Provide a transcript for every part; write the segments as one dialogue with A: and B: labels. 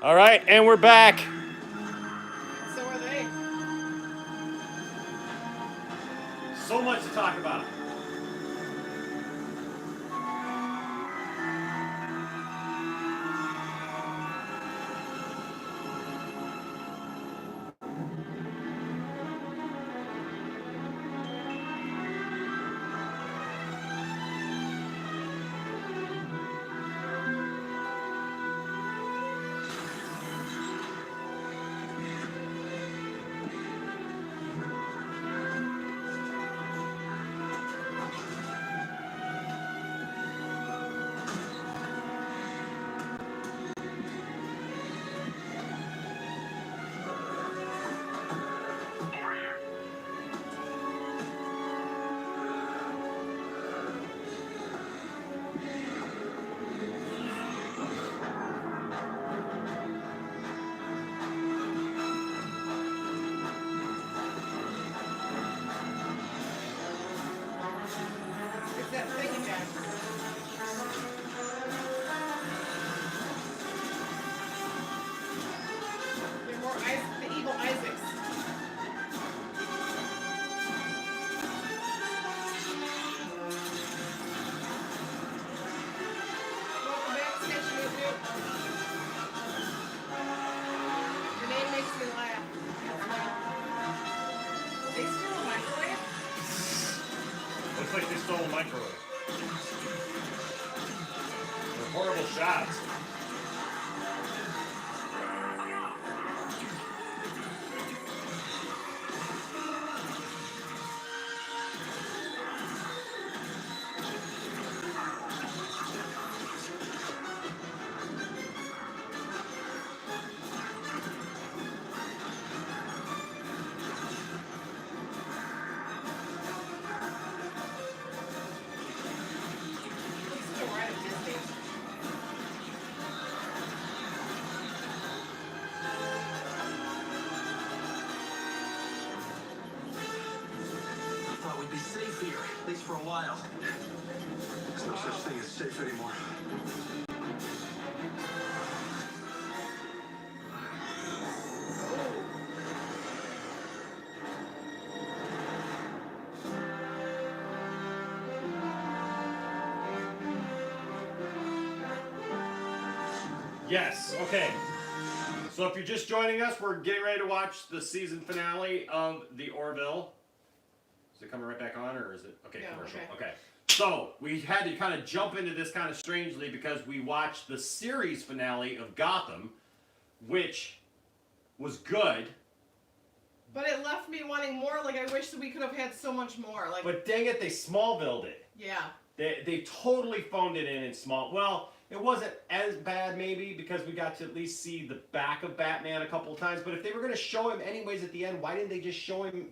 A: All right, and we're back.
B: So are they.
A: So much to talk about.
B: It's that thing again. They're more the evil Isaacs. Welcome back, Sketchy Moo. Your name makes me laugh. They steal a microwave?
A: Looks like they stole a microwave. They're horrible shots.
B: He's still right at Disney.
C: I thought we'd be safe here, at least for a while. There's no such thing as safe anymore.
A: Yes, okay. So if you're just joining us, we're getting ready to watch the season finale of the Orville. Is it coming right back on, or is it? Okay,
B: Yeah,
A: commercial.
B: okay.
A: Okay. So we had to kind of jump into this kind of strangely because we watched the series finale of Gotham, which was good.
B: But it left me wanting more. Like, I wish that we could have had so much more. Like,
A: But dang it, they Smallville'd it.
B: yeah.
A: They totally phoned it in small. Well, it wasn't as bad maybe because we got to at least see the back of Batman a couple of times. But if they were going to show him anyways at the end, why didn't they just show him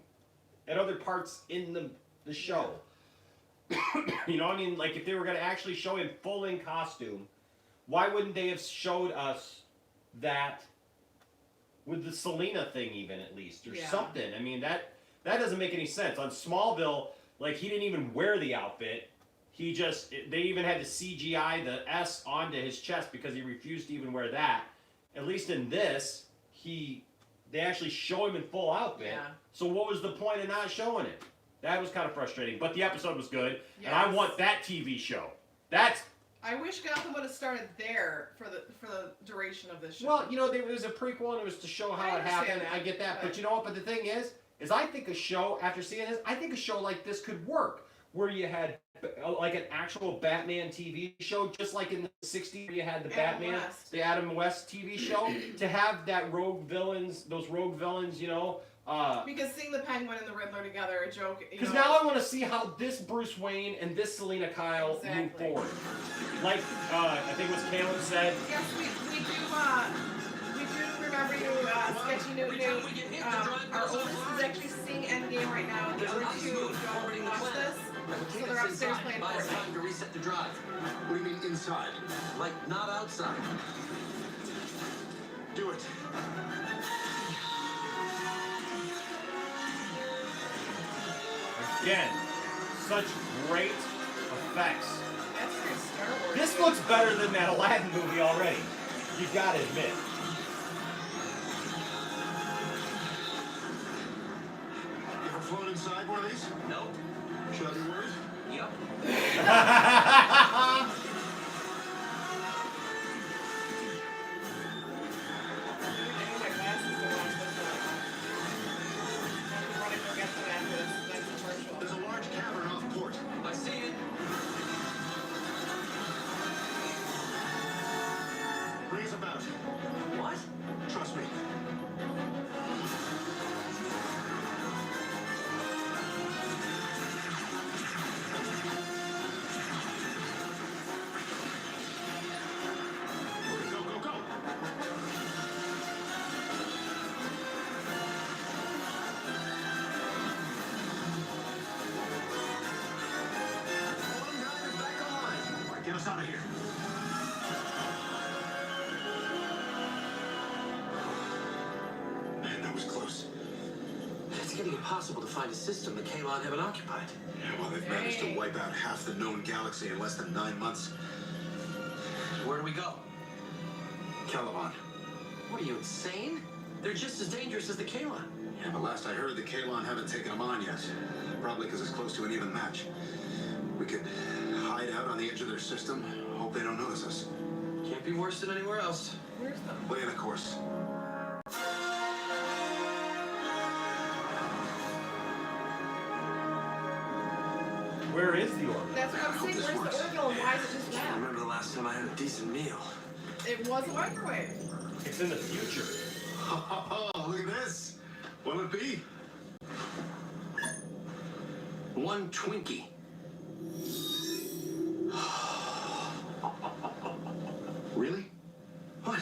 A: at other parts in the show? You know, I mean, like if they were going to actually show him full in costume, why wouldn't they have showed us that with the Selena thing even at least or
B: Yeah.
A: something? I mean, that doesn't make any sense. On Smallville, like he didn't even wear the outfit. He just, they even had to CGI the S onto his chest because he refused to even wear that. At least in this, they actually show him in full outfit.
B: Yeah.
A: So what was the point of not showing it? That was kind of frustrating. But the episode was good,
B: Yes.
A: and I want that TV show.
B: I wish Gotham would have started there for the duration of this show.
A: Well, you know, there was a prequel and it was to show how
B: I
A: it happened.
B: understand that,
A: I get that.
B: but-
A: But you know what? But the thing is I think a show, after seeing this, I think a show like this could work. Where you had like an actual Batman TV show, just like in the 60s, where you had the the Adam West TV show, to have that those rogue villains, you know.
B: Because seeing the Penguin and the Riddler together, a joke.
A: Because now I want to see how this Bruce Wayne and this Selena Kyle move
B: Exactly.
A: forward. Like, I think what Caleb said.
B: Yes, we do remember you, Sketchy Newton. Our oldest is actually seeing Endgame right now, and the other two don't watch this. So they're upstairs playing
C: Buy us time
B: Fortnite.
C: to reset the drive. What do you mean inside? Like not outside. Do it.
A: Again, such great effects.
B: That's very Star Wars.
A: This looks better than that Aladdin movie already. You gotta admit.
C: flown inside one of these?
D: Nope.
C: Should I be worried?
D: Yep.
B: My glasses to watch this one. I'm running to get them after this next commercial.
C: There's a large cavern off port.
D: I see it.
C: Bring us about.
D: What?
C: Trust me. Go, go, go! One guy is back online. All right, get us out of here. Man, that was close.
D: It's getting impossible to find a system the Kalon haven't occupied.
C: Yeah, well, they've managed to wipe out half the known galaxy in less than 9 months.
D: Where do we go?
C: Caliban.
D: What are you, insane? They're just as dangerous as the Kalon.
C: Yeah, but last I heard, the Kalon haven't taken them on yet. Probably because it's close to an even match. We could hide out on the edge of their system, hope they don't notice us.
D: Can't be worse than anywhere else.
B: Where's the...
C: Plan, of course.
A: Where is the Orville?
B: That's what I'm saying.
C: This
B: Where's
C: works.
B: the Orville and why is it just
D: I
B: now?
D: remember the last time I had a decent meal.
B: It was a microwave.
A: It's in the future.
C: Oh, look at this. What'll it be?
D: One Twinkie.
C: Really?
D: What?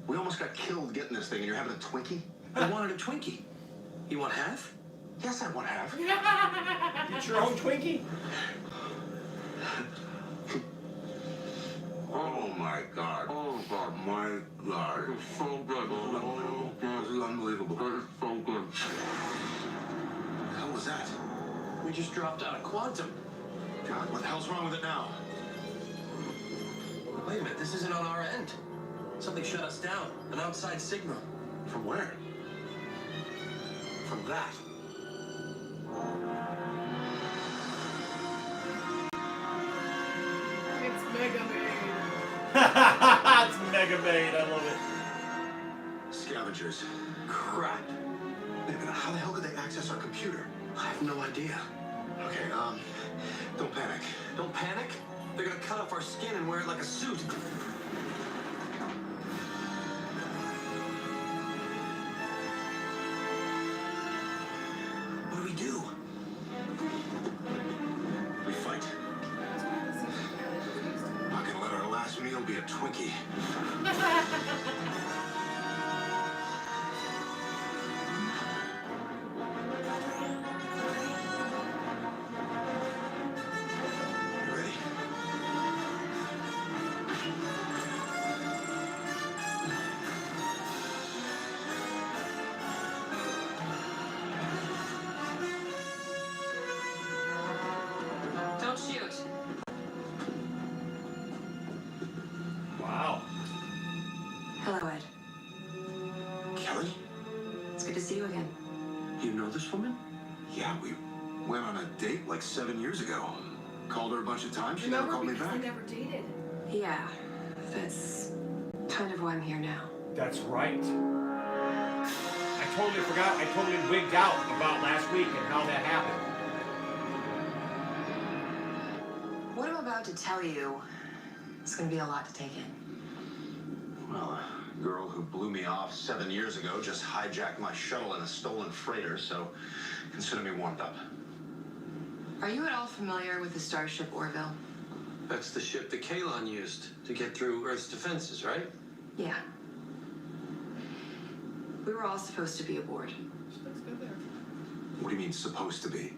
C: We almost got killed getting this thing, and you're having a Twinkie?
D: I wanted a Twinkie. You want half?
C: Yes, I want half.
A: Get your own Twinkie?
C: Oh my God. Oh my God. It's so good. This is unbelievable. It's so good. What the hell was that?
D: We just dropped out of quantum.
C: God, what the hell's wrong with it now?
D: Wait a minute, this isn't on our end. Something shut us down. An outside signal.
C: From where?
D: From that.
B: It's Mega Man.
A: It's Mega Maid. I love it.
C: Scavengers.
D: Crap.
C: Wait a minute, how the hell did they access our computer?
D: I have no idea.
C: Okay, don't panic.
D: Don't panic. They're gonna cut off our skin and wear it like a suit. What do we do?
C: We fight. Not gonna let our last meal be a Twinkie. You ready?
E: Don't shoot.
A: Wow.
E: Hello, Ed.
C: Kelly?
E: It's good to see you again.
D: You know this woman?
C: Yeah, we went on a date like 7 years ago. Called her a bunch of times. She never
B: Remember,
C: called me
B: because
C: back.
B: they never dated.
E: Yeah, that's kind of why I'm here now.
A: That's right. I totally forgot. I totally wigged out about last week and how that happened.
E: What I'm about to tell you is going to be a lot to take in.
C: Well, a girl who blew me off 7 years ago just hijacked my shuttle in a stolen freighter, so consider me warmed up.
E: Are you at all familiar with the starship Orville?
D: That's the ship the Kalon used to get through Earth's defenses, right?
E: Yeah. We were all supposed to be aboard.
B: Looks good there.
C: What do you mean, supposed to be?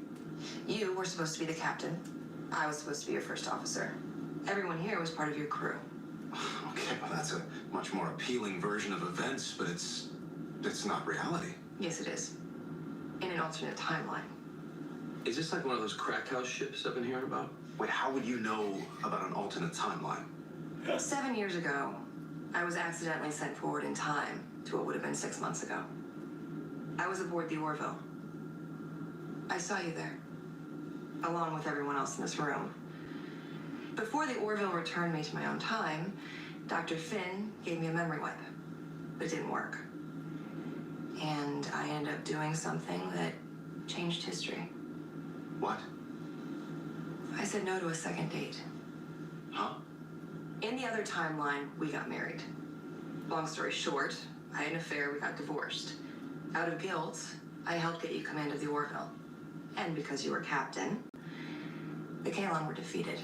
E: You were supposed to be the captain. I was supposed to be your first officer. Everyone here was part of your crew.
C: Okay, well, that's a much more appealing version of events, but it's not reality.
E: Yes, it is. In an alternate timeline.
D: Is this like one of those crack house ships I've been hearing about?
C: Wait, how would you know about an alternate timeline?
E: 7 years ago, I was accidentally sent forward in time to what would have been 6 months ago. I was aboard the Orville. I saw you there, along with everyone else in this room. Before the Orville returned me to my own time, Dr. Finn gave me a memory wipe, but it didn't work. And I ended up doing something that changed history.
C: What?
E: I said no to a second date.
C: Huh?
E: In the other timeline, we got married. Long story short, I had an affair, we got divorced. Out of guilt, I helped get you command of the Orville. And because you were captain, the Kalon were defeated.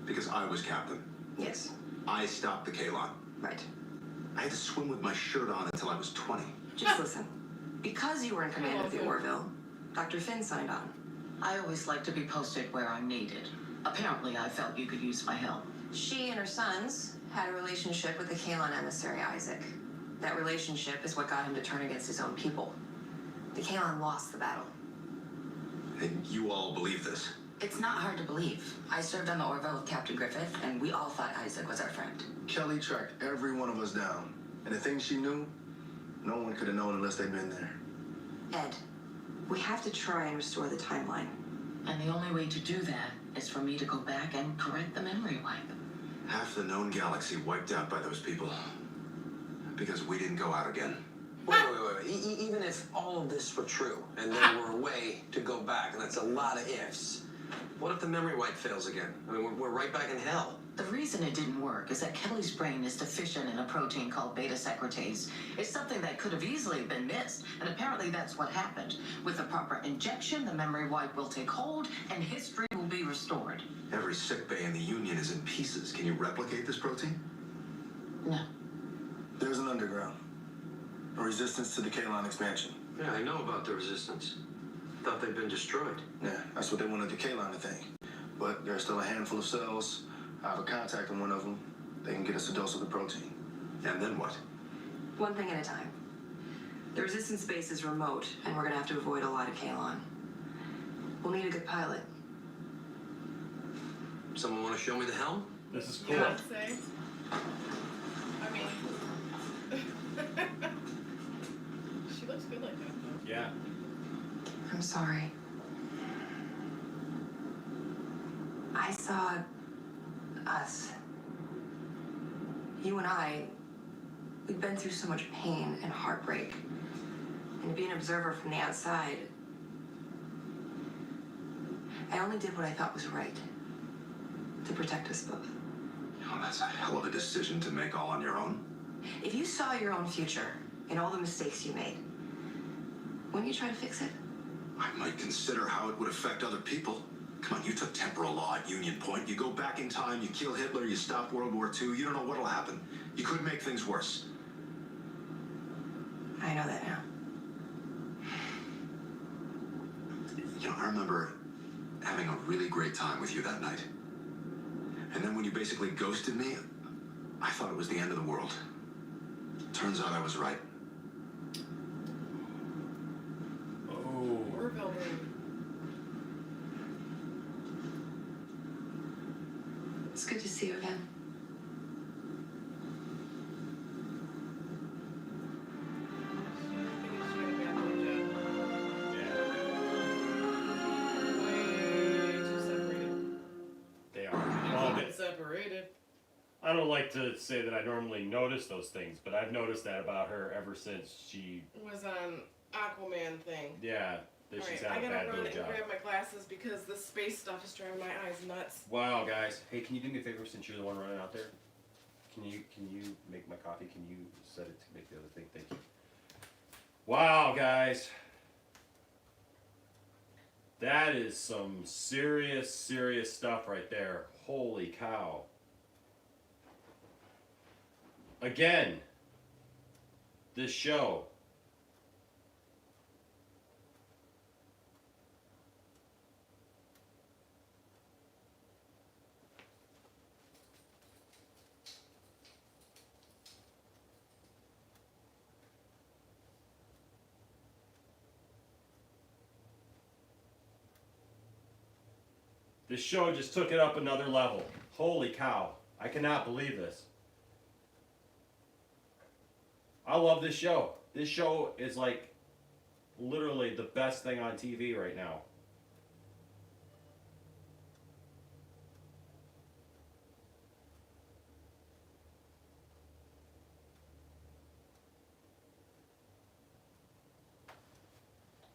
C: Because I was captain.
E: Yes,
C: I stopped the Kalon.
E: right.
C: I had to swim with my shirt on until I was 20.
E: Just listen. Because you were in command of the Orville, Dr. Finn signed on.
F: I always like to be posted where I'm needed. Apparently, I felt you could use my help.
E: She and her sons had a relationship with the Kalon emissary Isaac. That relationship is what got him to turn against his own people. The Kalon lost the battle.
C: And you all believe this?
F: It's not hard to believe. I served on the Orville with Captain Griffith, and we all thought Isaac was our friend.
G: Kelly tracked every one of us down. And the things she knew, no one could have known unless they'd been there.
E: Ed, we have to try and restore the timeline.
F: And the only way to do that is for me to go back and correct the memory wipe.
C: Half the known galaxy wiped out by those people. Because we didn't go out again.
D: Wait. Even if all of this were true, and there were a way to go back, and that's a lot of ifs, what if the memory wipe fails again? I mean, we're right back in hell.
F: The reason it didn't work is that Kelly's brain is deficient in a protein called beta secretase. It's something that could have easily been missed, and apparently that's what happened. With a proper injection, the memory wipe will take hold, and history will be restored.
C: Every sickbay in the Union is in pieces. Can you replicate this protein?
F: No.
G: There's an underground. A resistance to the Kalon expansion.
D: Yeah, I know about the resistance. Thought they'd been destroyed.
G: Yeah, that's what they wanted the Kalon to think. But there's still a handful of cells. I have a contact in one of them. They can get us a dose of the protein.
C: And then what?
E: One thing at a time. The resistance base is remote, and we're gonna have to avoid a lot of Kalon. We'll need a good pilot.
D: Someone want to show me the helm?
A: This is cool.
B: Yeah, I'd say. I mean, she looks good like that though.
A: Yeah.
E: I'm sorry. I saw us. You and I, we've been through so much pain and heartbreak. And to be an observer from the outside, I only did what I thought was right. To protect us both.
C: Oh, that's a hell of a decision to make all on your own.
E: If you saw your own future and all the mistakes you made, wouldn't you try to fix it?
C: I might consider how it would affect other people. Come on, you took temporal law at Union Point. You go back in time, you kill Hitler, you stop World War II. You don't know what'll happen. You could make things worse.
E: I know that now.
C: You know, I remember having a really great time with you that night. And then when you basically ghosted me, I thought it was the end of the world. Turns out I was right.
A: Oh.
B: Orville room.
E: It's good to see you again.
B: Way too separated.
A: They are. Well,
B: Keep it separated.
A: I don't like to say that I normally notice those things, but I've noticed that about her ever since she,
B: It was on Aquaman thing.
A: yeah, that she's
B: Alright,
A: had a
B: I gotta
A: bad
B: run
A: little
B: and
A: job.
B: grab my glasses because this space stuff is driving my eyes nuts.
A: Wow, guys. Hey, can you do me a favor since you're the one running out there? Can you make my coffee? Can you set it to make the other thing? Thank you. Wow, guys. That is some serious, serious stuff right there. Holy cow. Again, this show. This show just took it up another level. Holy cow. I cannot believe this. I love this show. This show is like literally the best thing on TV right now.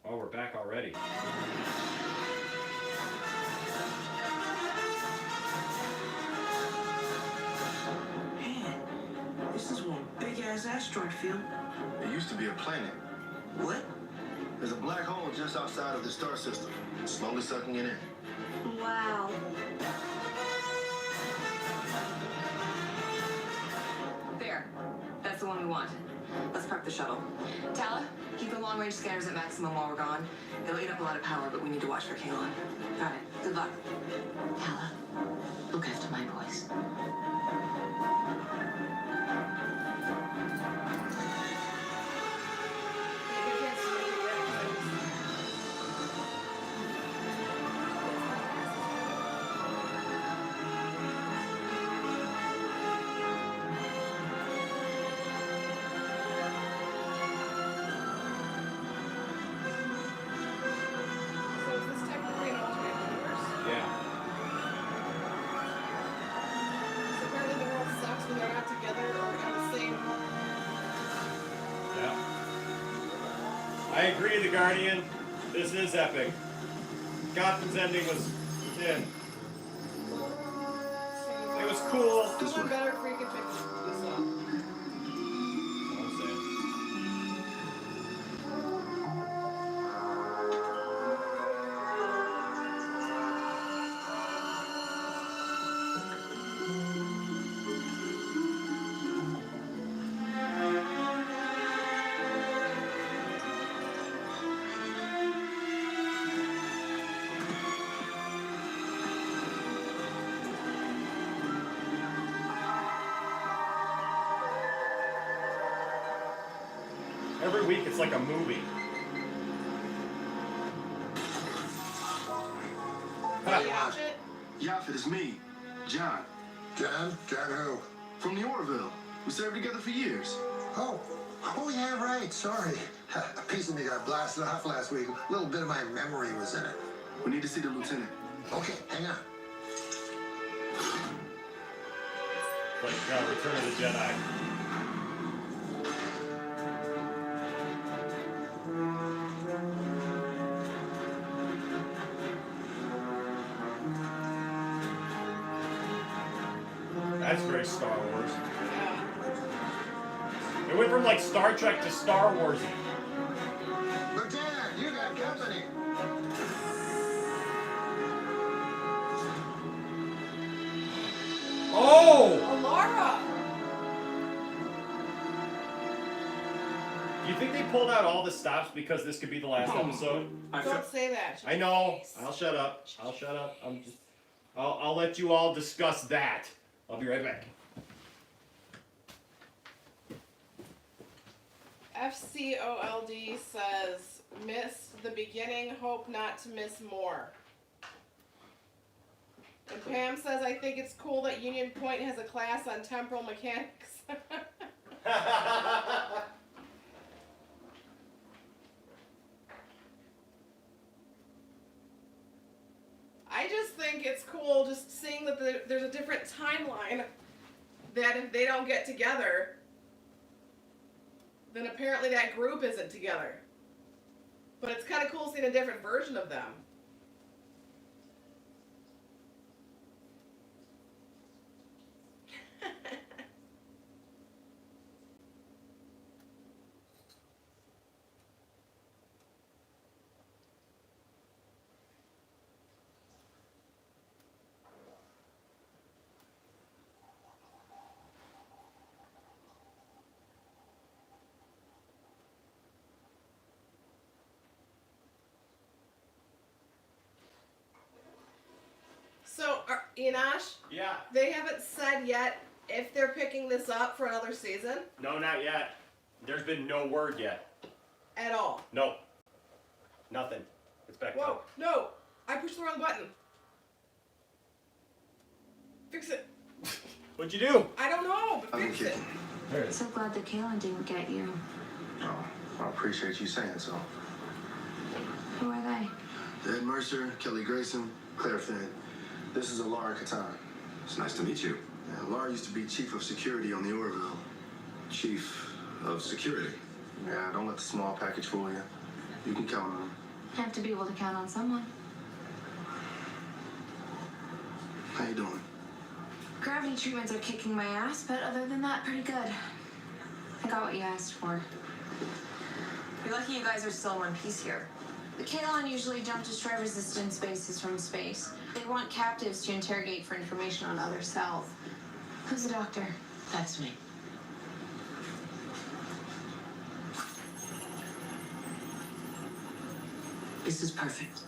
A: Oh, we're back already.
H: Man, this is one big-ass asteroid field.
G: It used to be a planet.
H: What?
G: There's a black hole just outside of the star system, slowly sucking it in.
E: Wow. There. That's the one we want. Let's prep the shuttle. Tala, keep the long-range scanners at maximum while we're gone. It'll eat up a lot of power, but we need to watch for Kalon. Got it. Good luck.
F: Tala, look after my boys.
B: So is this technically an alternate universe?
A: Yeah.
B: So apparently the world sucks when they're not together or on the same.
A: Yeah. I agree, The Guardian. This is epic. Gotham's ending was, yeah, it was cool.
B: It would have been better if we could pick this up.
A: That's what I'm saying. Every week it's like a movie.
B: The outfit?
G: Yaphet, it's me, John,
I: John? John who?
G: from the Orville. We served together for years.
I: Oh. Oh, yeah, right. Sorry. A piece of me got blasted off last week. A little bit of my memory was in it.
G: We need to see the lieutenant.
I: Okay, hang on.
A: Like Return of the Jedi. That's very Star Wars.
B: Yeah.
A: It went from like Star Trek to Star Warsy.
I: Lieutenant, you got company.
A: Oh!
B: Alara!
A: Do you think they pulled out all the stops because this could be the last episode?
B: Don't say that.
A: I know. I'll shut up. I'll shut up. I'll let you all discuss that. I'll be right back.
B: FCOLD says, missed the beginning, hope not to miss more. And Pam says, I think it's cool that Union Point has a class on temporal mechanics. I just think it's cool just seeing that there's a different timeline that if they don't get together, then apparently that group isn't together. But it's kind of cool seeing a different version of them. So, Enosh,
A: Yeah.
B: they haven't said yet if they're picking this up for another season
A: No, not yet. There's been no word yet.
B: at all.
A: Nope. Nothing. It's back
B: Whoa, no, I pushed the wrong button. Fix it.
A: What'd you do?
B: I don't know, but
G: I've been
B: fix it.
G: kidding.
E: So glad that Kalon didn't get you.
G: Oh, I appreciate you saying so.
E: Who are they?
G: Ed Mercer, Kelly Grayson, Claire Finn. This is Alara Katan.
C: It's nice to meet you.
G: Yeah, Alara used to be chief of security on the Orville.
C: Chief of security.
G: Yeah, don't let the small package fool you. You can count on him.
E: Have to be able to count on someone.
G: How you doing?
E: Gravity treatments are kicking my ass, but other than that, pretty good. I got what you asked for. You're lucky you guys are still in one piece here. The Kalon usually jump destroy resistance bases from space. They want captives to interrogate for information on other cells. Who's the doctor?
F: That's me. This is perfect.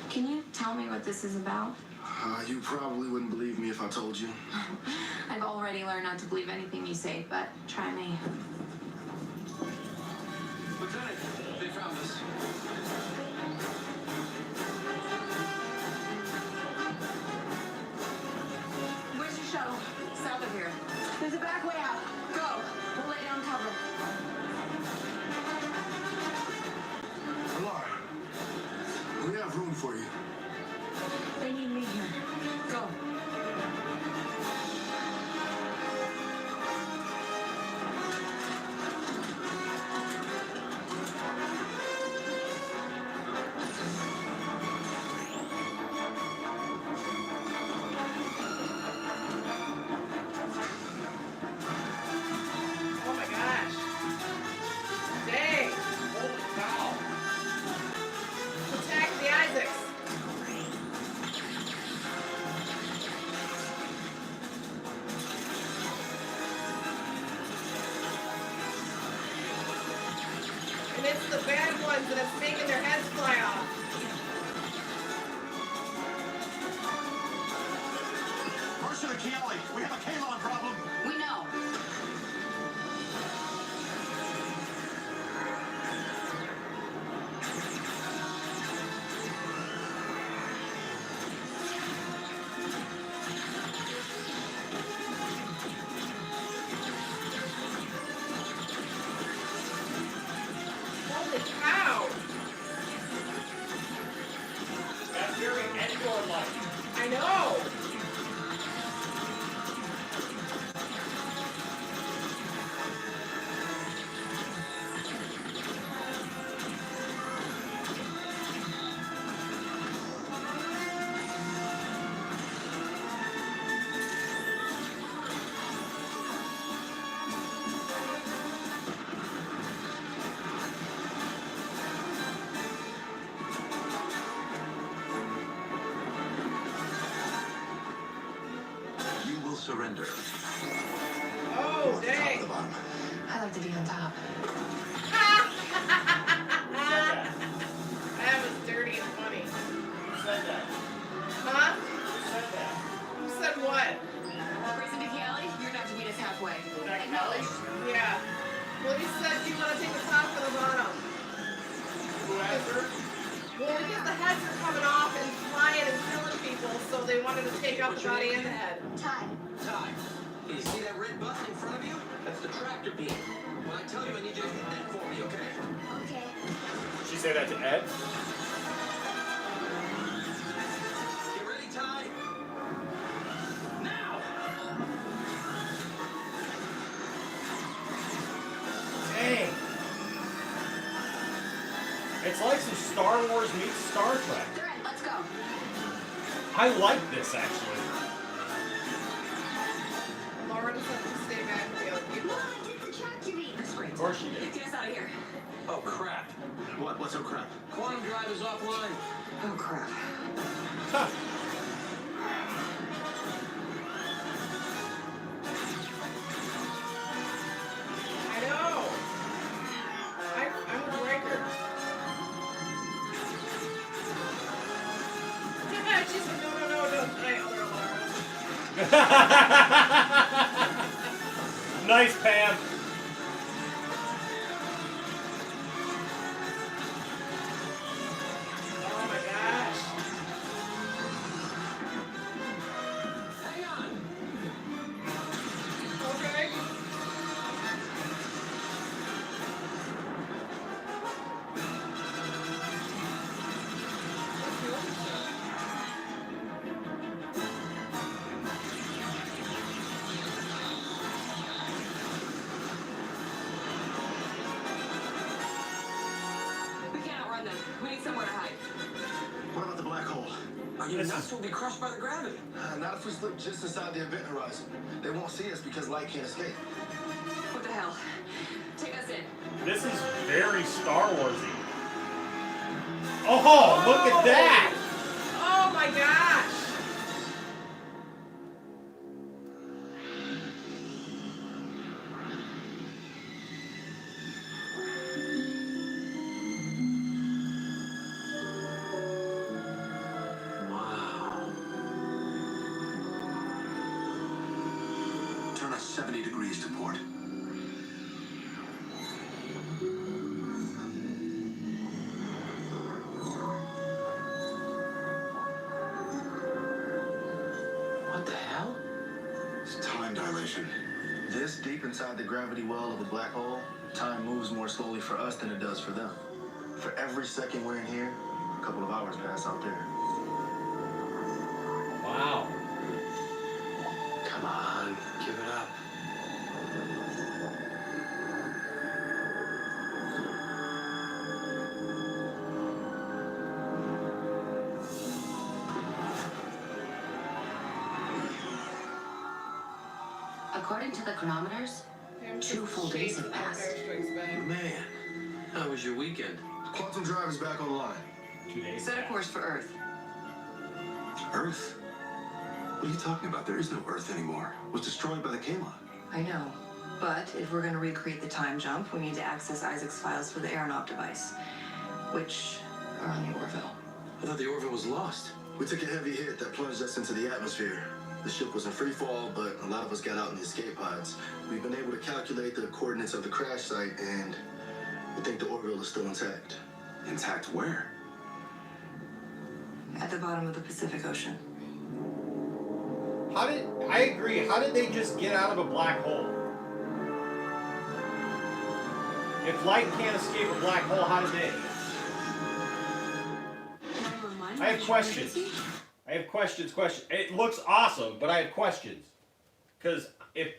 E: Can you tell me what this is about?
G: You probably wouldn't believe me if I told you.
E: I've already learned not to believe anything you say, but try me.
D: Lieutenant, they found us.
E: Where's your shuttle? South of here. There's a back way out. Go. We'll lay down cover.
G: Alara, we have room for you.
E: They need me here. Go.
B: Oh my gosh. Dang. Holy cow. Attack the Isaacs. And it's the bad ones that it's making their heads fly off.
C: Mercer to Kelly, we have a Kalon problem.
F: We know.
B: Holy cow.
A: That's very Endor-like.
B: I know.
C: You will surrender.
B: Oh,
C: Top of
B: dang.
C: the bottom.
E: I like to be on top.
B: That was dirty and funny.
A: Who said that?
B: Huh?
A: Who said that?
B: Who said what?
E: Grayson to Kelly, you're gonna have to meet us halfway.
A: Was that Kelly?
B: Yeah. Well, he said you want to take the top and the bottom.
A: Who asked her?
B: Well, because the heads are coming off and flying and killing people, so they wanted to take out the body and the head.
E: Time.
D: Ty, you see that red button in front of you? That's the tractor beam. When I tell you, I need you to hit that for me, okay?
E: Okay.
A: Did she say that to Ed?
D: Get ready, Ty. Now!
A: Dang. It's like some Star Wars meets Star Trek.
E: They're in. Let's go.
A: I like this actually.
B: Laura just has to stay back with the other people.
E: Get the tractor beam. That's great.
A: Of course she did.
E: Get us out of here.
D: Oh, crap.
C: What's so crap?
D: Quantum drive is offline.
E: Oh, crap.
A: Huh.
B: I know. I'm a breaker. She's like, no, don't die, other Laura.
A: Nice, Pam.
B: Oh my gosh.
D: Hang on.
B: Okay.
E: find them. We need somewhere to hide.
G: What about the black hole?
D: Are you nuts? We'll be crushed by the gravity.
G: Not if we slip just inside the event horizon. They won't see us because light can't escape.
E: What the hell? Take us in.
A: This is very Star Warsy. Oh, look at that!
B: Oh my gosh!
C: Turn us 70 degrees to port.
D: What the hell?
C: It's time dilation.
G: This deep inside the gravity well of a black hole, time moves more slowly for us than it does for them. For every second we're in here, a couple of hours pass out there.
A: Wow.
D: Come on, give it up.
F: According to the chronometers,
B: Damn,
F: 2 full days have passed.
B: Empire Strikes Back.
D: Man, how was your weekend?
G: Quantum drive is back online.
A: 2 days.
E: Set a course for Earth.
C: Earth? What are you talking about? There is no Earth anymore. It was destroyed by the Kalon.
E: I know. But if we're going to recreate the time jump, we need to access Isaac's files for the aeronaut device, which are on the Orville.
D: I thought the Orville was lost.
G: We took a heavy hit that plunged us into the atmosphere. The ship was in free fall, but a lot of us got out in the escape pods. We've been able to calculate the coordinates of the crash site, and we think the Orville is still intact.
C: Intact where?
E: At the bottom of the Pacific Ocean.
A: I agree, how did they just get out of a black hole? If light can't escape a black hole, how did they? I have questions. Questions. It looks awesome, but I have questions. Because if...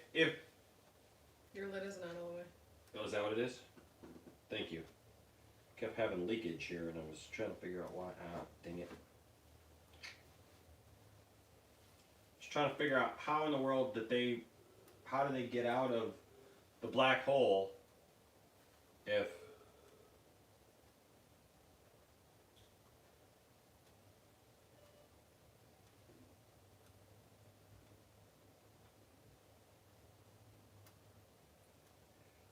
B: Your lid isn't on all the way.
A: Oh, is that what it is? Thank you. Kept having leakage here, and I was trying to figure out why. Ah, dang it. Just trying to figure out how in the world how do they get out of the black hole if...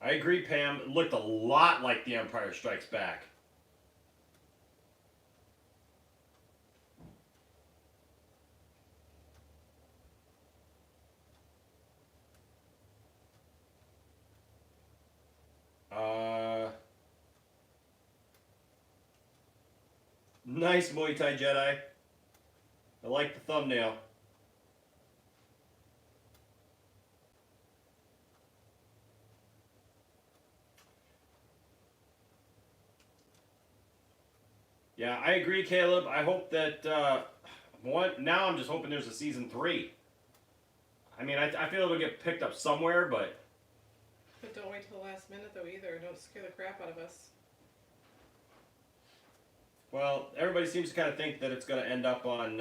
A: I agree, Pam. It looked a lot like The Empire Strikes Back. Nice Muay Thai Jedi. I like the thumbnail. Yeah, I agree, Caleb. I hope that now I'm just hoping there's a season 3. I mean, I feel it'll get picked up somewhere, but
B: don't wait till the last minute though either. Don't scare the crap out of us.
A: well, everybody seems to kind of think that it's going to end up on.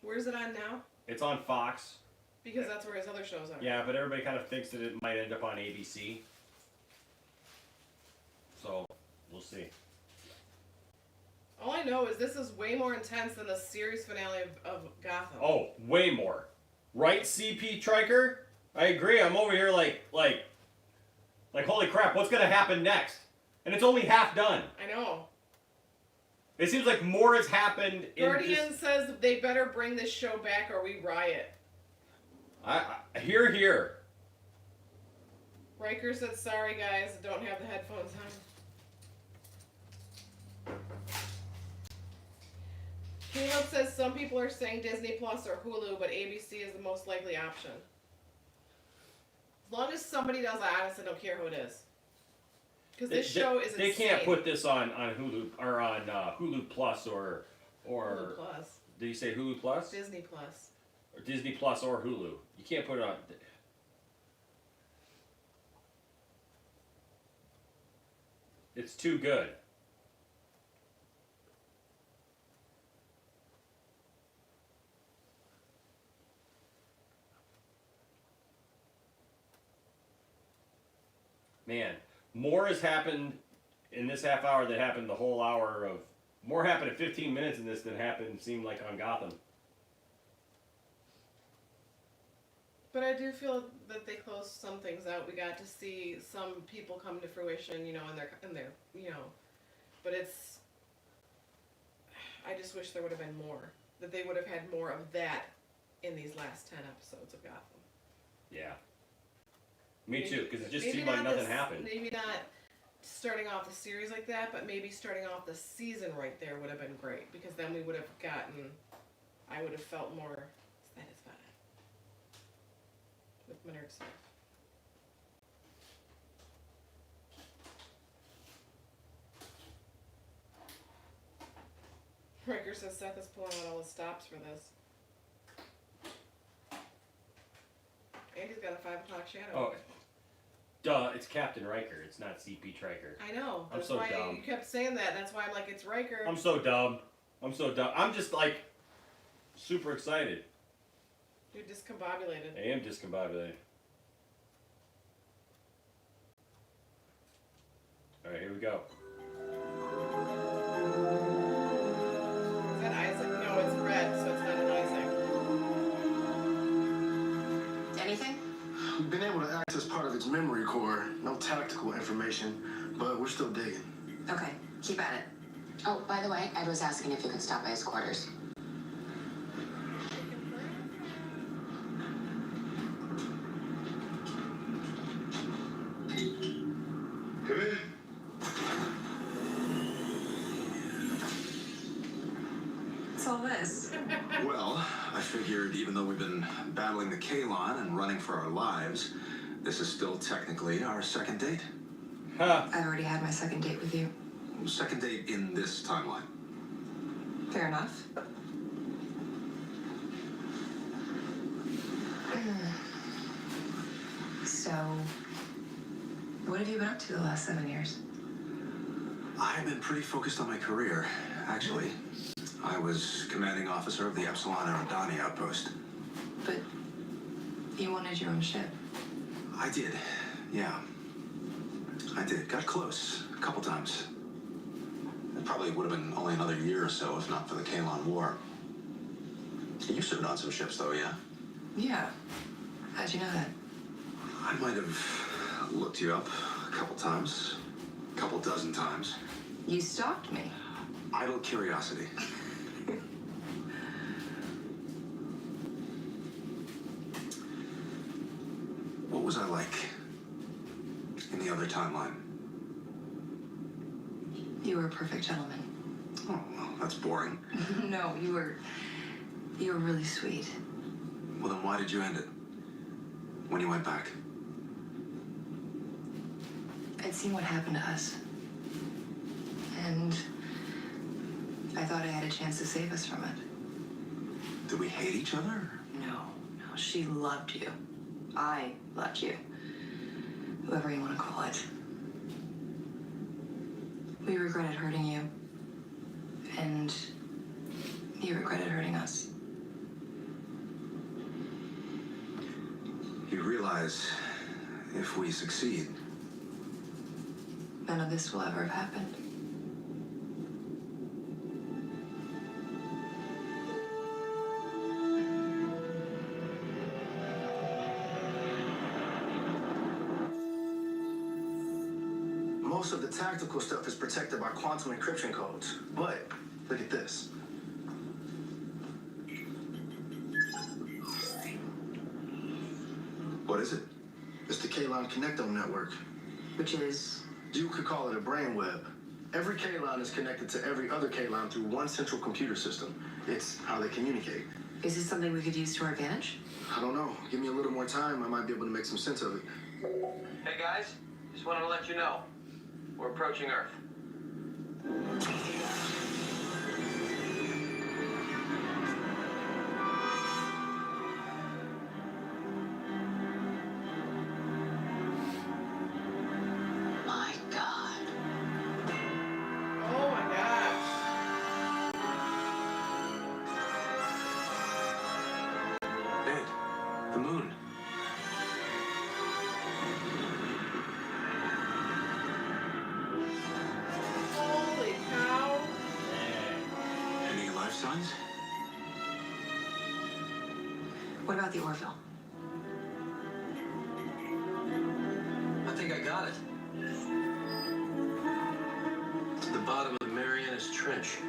B: Where's it on now?
A: It's on Fox.
B: Because that's where his other shows are.
A: Yeah, but everybody kind of thinks that it might end up on ABC. So we'll see.
B: All I know is this is way more intense than the series finale of Gotham.
A: Oh, way more. Right, CP Triker? I agree. I'm over here like, holy crap, what's going to happen next? And it's only half done.
B: I know.
A: It seems like more has happened in
B: Guardian says they better bring this show back or we riot.
A: Here.
B: Riker said, sorry guys, don't have the headphones on. Caleb says some people are saying Disney Plus or Hulu, but ABC is the most likely option. As long as somebody does, I honestly don't care who it is. Because this show is insane.
A: They can't put this on Hulu or on Hulu Plus or
B: Hulu Plus.
A: Did you say Hulu Plus?
B: Disney Plus.
A: Or Disney Plus or Hulu. You can't put it on. It's too good. Man, more has happened in this half hour than happened the whole hour of. More happened in 15 minutes in this than happened, seemed like, on Gotham.
B: But I do feel that they closed some things out. We got to see some people come to fruition, you know, in their, you know. But it's. I just wish there would have been more. That they would have had more of that in these last 10 episodes of Gotham.
A: Yeah. Me too, because it just
B: Maybe
A: seemed like
B: not
A: nothing
B: this-
A: happened.
B: Maybe not starting off the series like that, but maybe starting off the season right there would have been great, because then we would have gotten, I would have felt more satisfied with Minard stuff. Riker says Seth is pulling out all the stops for this. Andy's got a 5 o'clock shadow.
A: Oh, duh, it's Captain Riker. It's not CP Triker.
B: I know.
A: I'm
B: That's
A: so
B: why
A: dumb.
B: you kept saying that. That's why I'm like, it's Riker.
A: I'm so dumb. I'm so dumb. I'm just like super excited.
B: You're discombobulated.
A: I am discombobulated. Alright, here we go.
B: Is that Isaac? No, it's red, so it's not an Isaac.
F: Anything?
G: We've been able to access part of its memory core. No tactical information, but we're still digging.
E: Okay, keep at it.
J: Oh, by the way, Ed was asking if you could stop by his quarters.
G: Come in.
E: What's all this?
C: Well, I figured even though we've been battling the Kalon and running for our lives, this is still technically our second date.
A: Huh.
E: I've already had my second date with you.
C: Second date in this timeline.
E: Fair enough. So, what have you been up to the last 7 years?
C: I've been pretty focused on my career, actually. I was commanding officer of the Epsilon Eridani outpost.
E: But you wanted your own ship.
C: I did, yeah. I did. Got close a couple times. It probably would have been only another year or so if not for the Kalon War. You served on some ships, though, yeah?
E: Yeah. How'd you know that?
C: I might have looked you up a couple times. A couple dozen times.
E: You stalked me.
C: Idle curiosity. What was I like in the other timeline?
E: You were a perfect gentleman.
C: Oh, well, that's boring.
E: No, you were really sweet.
C: Well, then why did you end it? When you went back?
E: I'd seen what happened to us. And I thought I had a chance to save us from it.
C: Did we hate each other?
E: No, she loved you. I loved you. Whoever you want to call it. We regretted hurting you. And you regretted hurting us.
C: You realize if we succeed,
E: None of this will ever have happened.
G: Most of the tactical stuff is protected by quantum encryption codes. But look at this.
C: what is it?
G: It's the Kalon Connectome Network.
E: Which is...
G: You could call it a brainweb. Every Kalon is connected to every other Kalon through one central computer system. It's how they communicate.
E: Is this something we could use to our advantage?
G: I don't know. Give me a little more time, I might be able to make some sense of it.
D: Hey guys, just wanted to let you know, we're approaching Earth.
F: My God.
C: signs?
E: What about the Orville?
D: I think I got it. It's at the bottom of the Marianas Trench.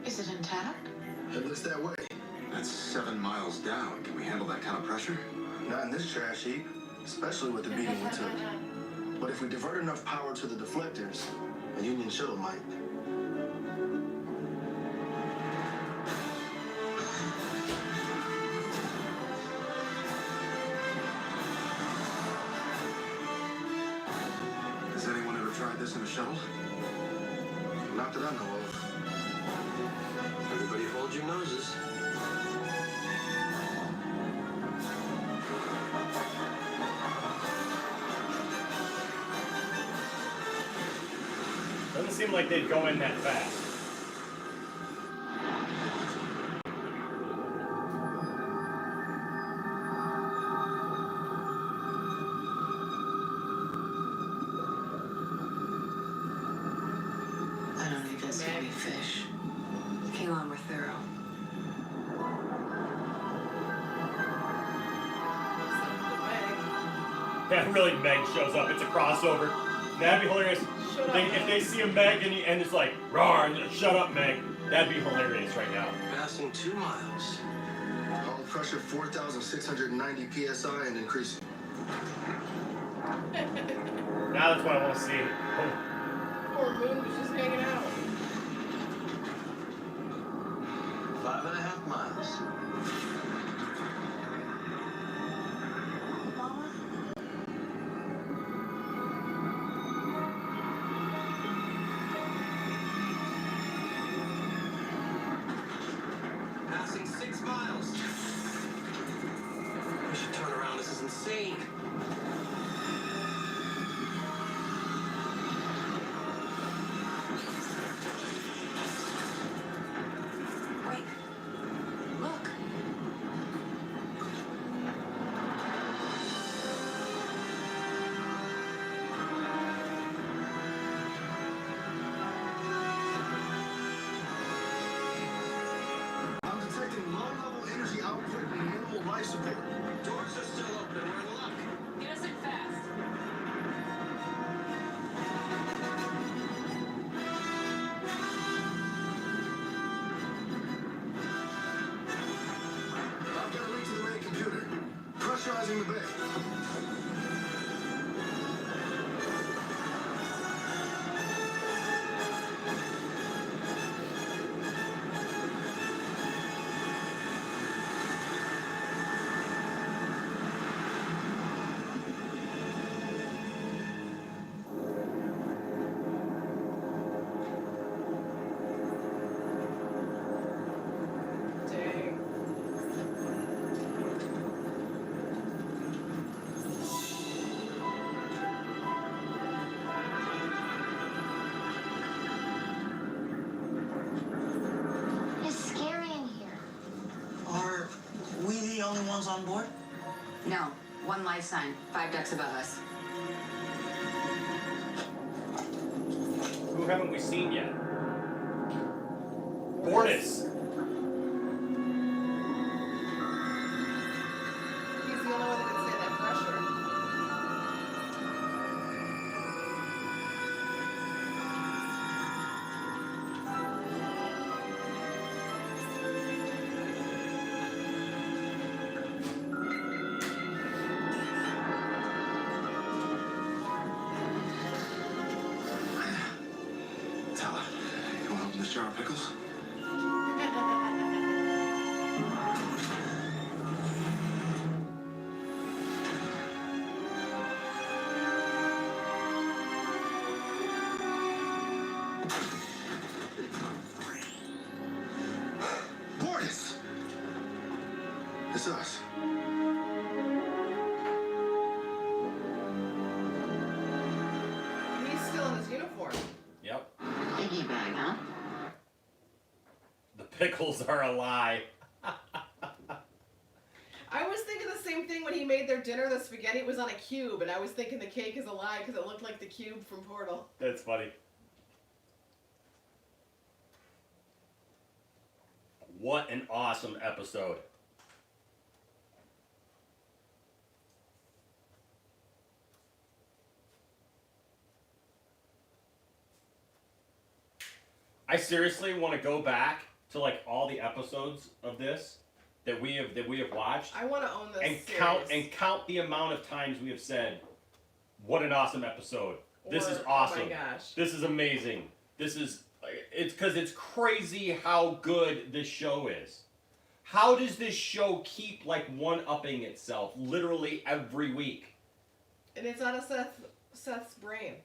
F: Is it intact?
G: It looks that way.
C: That's 7 miles down. Can we handle that kind of pressure?
G: Not in this trash heap, especially with the beating we took. But if we divert enough power to the deflectors, a Union shuttle might.
C: Has anyone ever tried this in a shuttle?
G: Not that I know of.
D: Everybody hold your noses.
A: Doesn't seem like they'd go in that fast.
F: I don't even see any fish.
E: Kalon were thorough.
A: Yeah, really, Meg shows up. It's a crossover. That'd be hilarious.
B: Shut up,
A: If they see a Meg and it's like, roar, and shut up, Meg. That'd be hilarious right now.
D: Passing 2 miles.
G: Hull pressure 4,690 psi and increasing.
A: Now that's what I want to see. Oh.
B: Poor Moon was just hanging out.
D: 5.5 miles. Passing 6 miles. We should turn around. This is insane.
E: Wait. Look.
G: I'm detecting low-level energy output and minimal life support.
D: Doors are still open. We're in luck.
J: Get us in fast.
G: I've got a link to the main computer. Pressurizing the bay.
B: Dang.
J: It's scary in here.
H: Are we the only ones on board?
J: No, one life sign, 5 decks above us.
A: Who haven't we seen yet? Bortus.
B: He's the only one that can stand that pressure.
C: Tala, you want to open this jar of pickles?
G: Borges! It's us.
B: He's still in his uniform.
A: Yep.
F: Piggy bag, huh?
A: The pickles are a lie.
B: I was thinking the same thing when he made their dinner. The spaghetti was on a cube, and I was thinking the cake is a lie because it looked like the cube from Portal.
A: That's funny. What an awesome episode. I seriously want to go back to like all the episodes of this that we have watched.
B: I want to own this
A: and
B: series.
A: count the amount of times we have said, "What an awesome episode! This is
B: Or,
A: awesome.
B: Oh my gosh.
A: This is amazing. This is it's because it's crazy how good this show is. How does this show keep like one-upping itself literally every week?
B: And it's out of Seth's brain.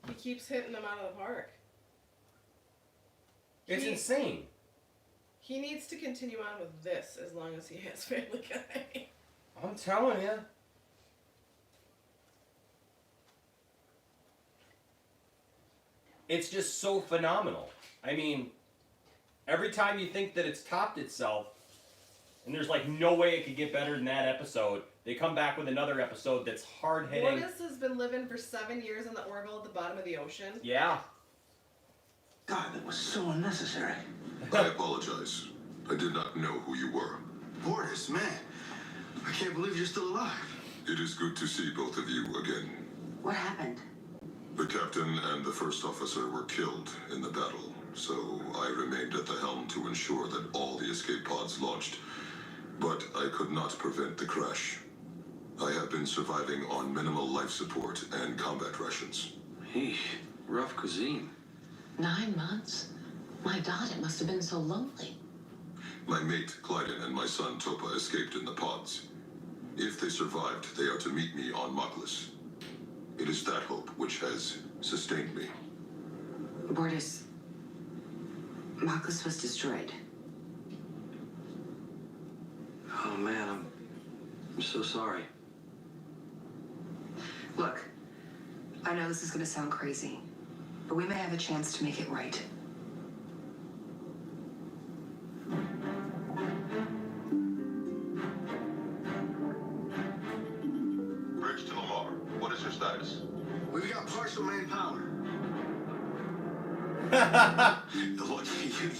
B: He keeps hitting them out of the park.
A: It's insane.
B: He needs to continue on with this as long as he has Family Guy.
A: I'm telling you. It's just so phenomenal. I mean, every time you think that it's topped itself, and there's like no way it could get better than that episode, they come back with another episode that's hard-hitting.
B: Mortis has been living for 7 years in the Orville at the bottom of the ocean.
A: Yeah.
H: God, that was so unnecessary.
C: I apologize. I did not know who you were.
G: Mortis, man. I can't believe you're still alive.
C: It is good to see both of you again.
J: What happened?
C: The captain and the first officer were killed in the battle, so I remained at the helm to ensure that all the escape pods launched. But I could not prevent the crash. I have been surviving on minimal life support and combat rations.
D: Hey, rough cuisine.
F: 9 months? My God, it must have been so lonely.
C: My mate, Clyden, and my son, Topa, escaped in the pods. If they survived, they are to meet me on Moklis. It is that hope which has sustained me.
J: Mortis, Moklis was destroyed.
D: Oh man, I'm so sorry.
E: Look, I know this is going to sound crazy, but we may have a chance to make it right.
C: Bridge to Lamar. What is your status?
G: We've got partial main power.
C: Look,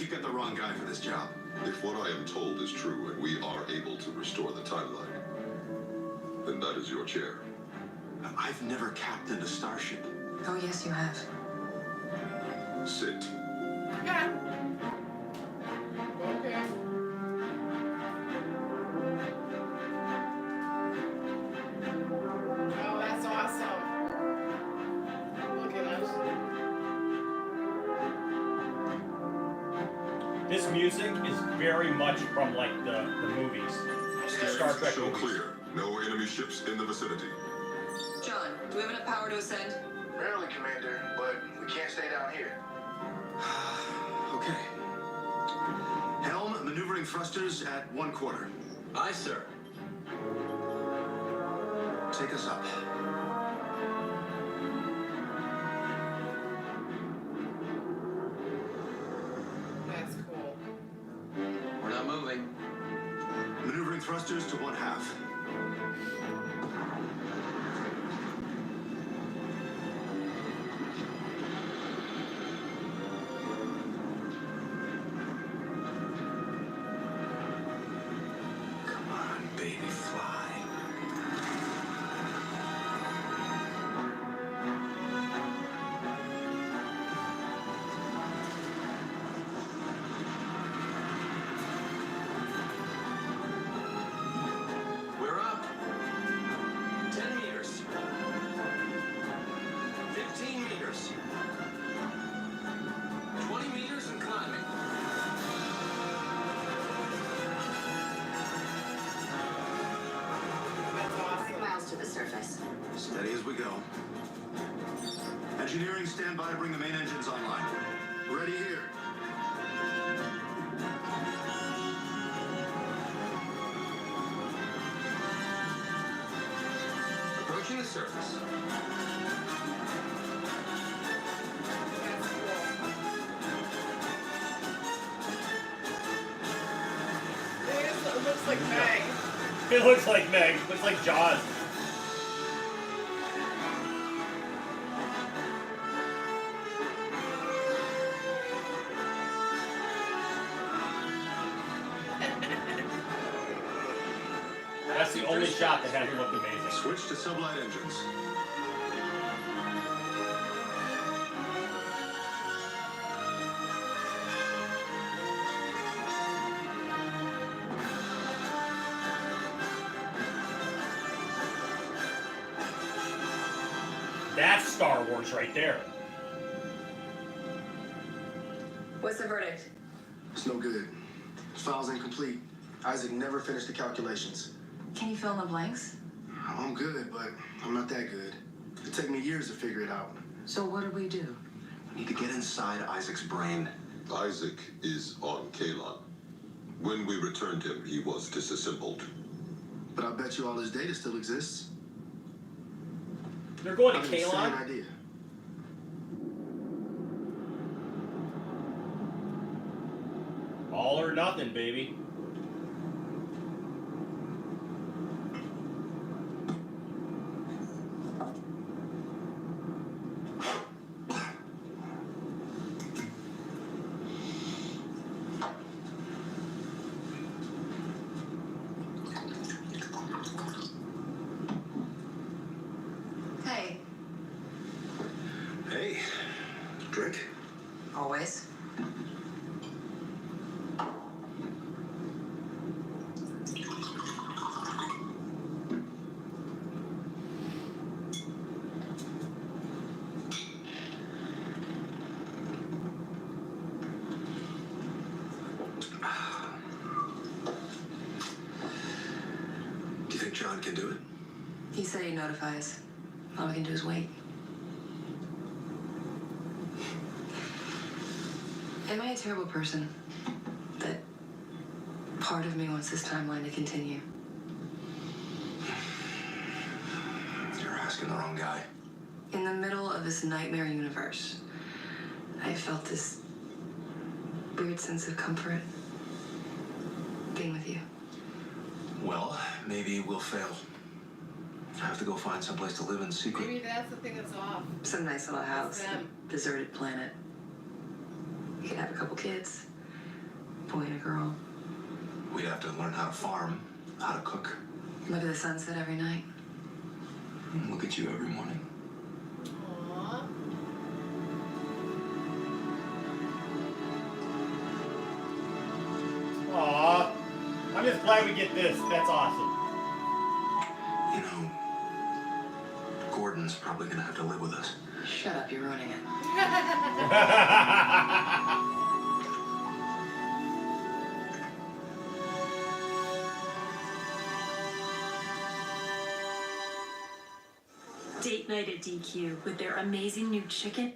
C: you got the wrong guy for this job. If what I am told is true and we are able to restore the timeline, then that is your chair.
G: I've never captained a starship.
E: Oh, yes, you have.
C: Sit.
B: Okay. Oh, that's awesome. Look at us.
A: This music is very much from like the movies. The Star Trek
C: Show
A: movies.
C: clear. No enemy ships in the vicinity.
E: John, do we have enough power to ascend?
G: Barely, Commander, but we can't stay down here. Okay. Helm, maneuvering thrusters at 1/4.
D: Aye, sir.
G: Take us up.
B: That's cool.
D: We're not moving.
G: Maneuvering thrusters to 1/2. Come on, baby, fly.
D: We're up. 10 meters. 15 meters. 20 meters and climbing.
B: That's
J: 3
B: awesome.
J: miles to the surface.
G: Steady as we go. Engineering, stand by to bring the main engines online. Ready here.
D: Approaching the surface.
B: That's cool. It looks like Meg.
A: It looks like Meg. It looks like Jaws. shot that hasn't looked amazing.
C: Switch to sublight engines.
A: That's Star Wars right there.
E: What's the verdict?
G: It's no good. His file's incomplete. Isaac never finished the calculations.
E: Can you fill in the blanks?
G: I'm good, but I'm not that good. It'll take me years to figure it out.
F: So what do we do?
C: We need to get inside Isaac's brain.
K: Isaac is on Kalon. When we returned him, he was disassembled.
G: But I bet you all his data still exists.
A: They're going
G: I
A: to
G: have an insane
A: Kalon?
G: idea.
A: All or nothing, baby.
E: Hey,
C: Hey, drink?
E: always.
C: Do you think John can do it?
E: He said he'd notify us. All we can do is wait. Am I a terrible person? That part of me wants this timeline to continue?
C: You're asking the wrong guy.
E: In the middle of this nightmare universe, I felt this weird sense of comfort being with you.
C: Well, maybe we'll fail. I have to go find someplace to live in secret.
B: Maybe that's the thing that's off.
E: Some nice little house,
B: them.
E: a deserted planet. You could have a couple kids, a boy and a girl.
C: We'd have to learn how to farm, how to cook.
E: Look at the sunset every night.
C: And look at you every morning.
B: Aww.
A: Aw. I'm just glad we get this. That's awesome.
C: You know, Gordon's probably gonna have to live with us.
E: Shut up, you're ruining it.
L: Date night at DQ with their amazing new chicken.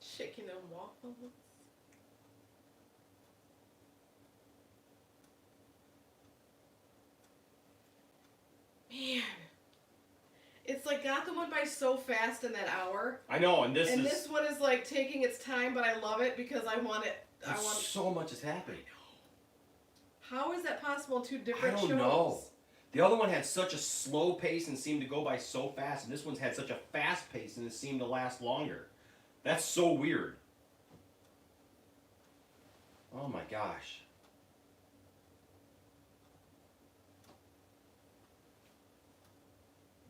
B: Chicken and waffles. Man. It's like Gotham went by so fast in that hour.
A: I know, and
B: And this one is like taking its time, but I love it because I want it. I want.
A: so much is happening.
B: How is that possible in two
A: I
B: different
A: don't
B: shows?
A: know. The other one had such a slow pace and seemed to go by so fast, and this one's had such a fast pace and it seemed to last longer. That's so weird. Oh my gosh.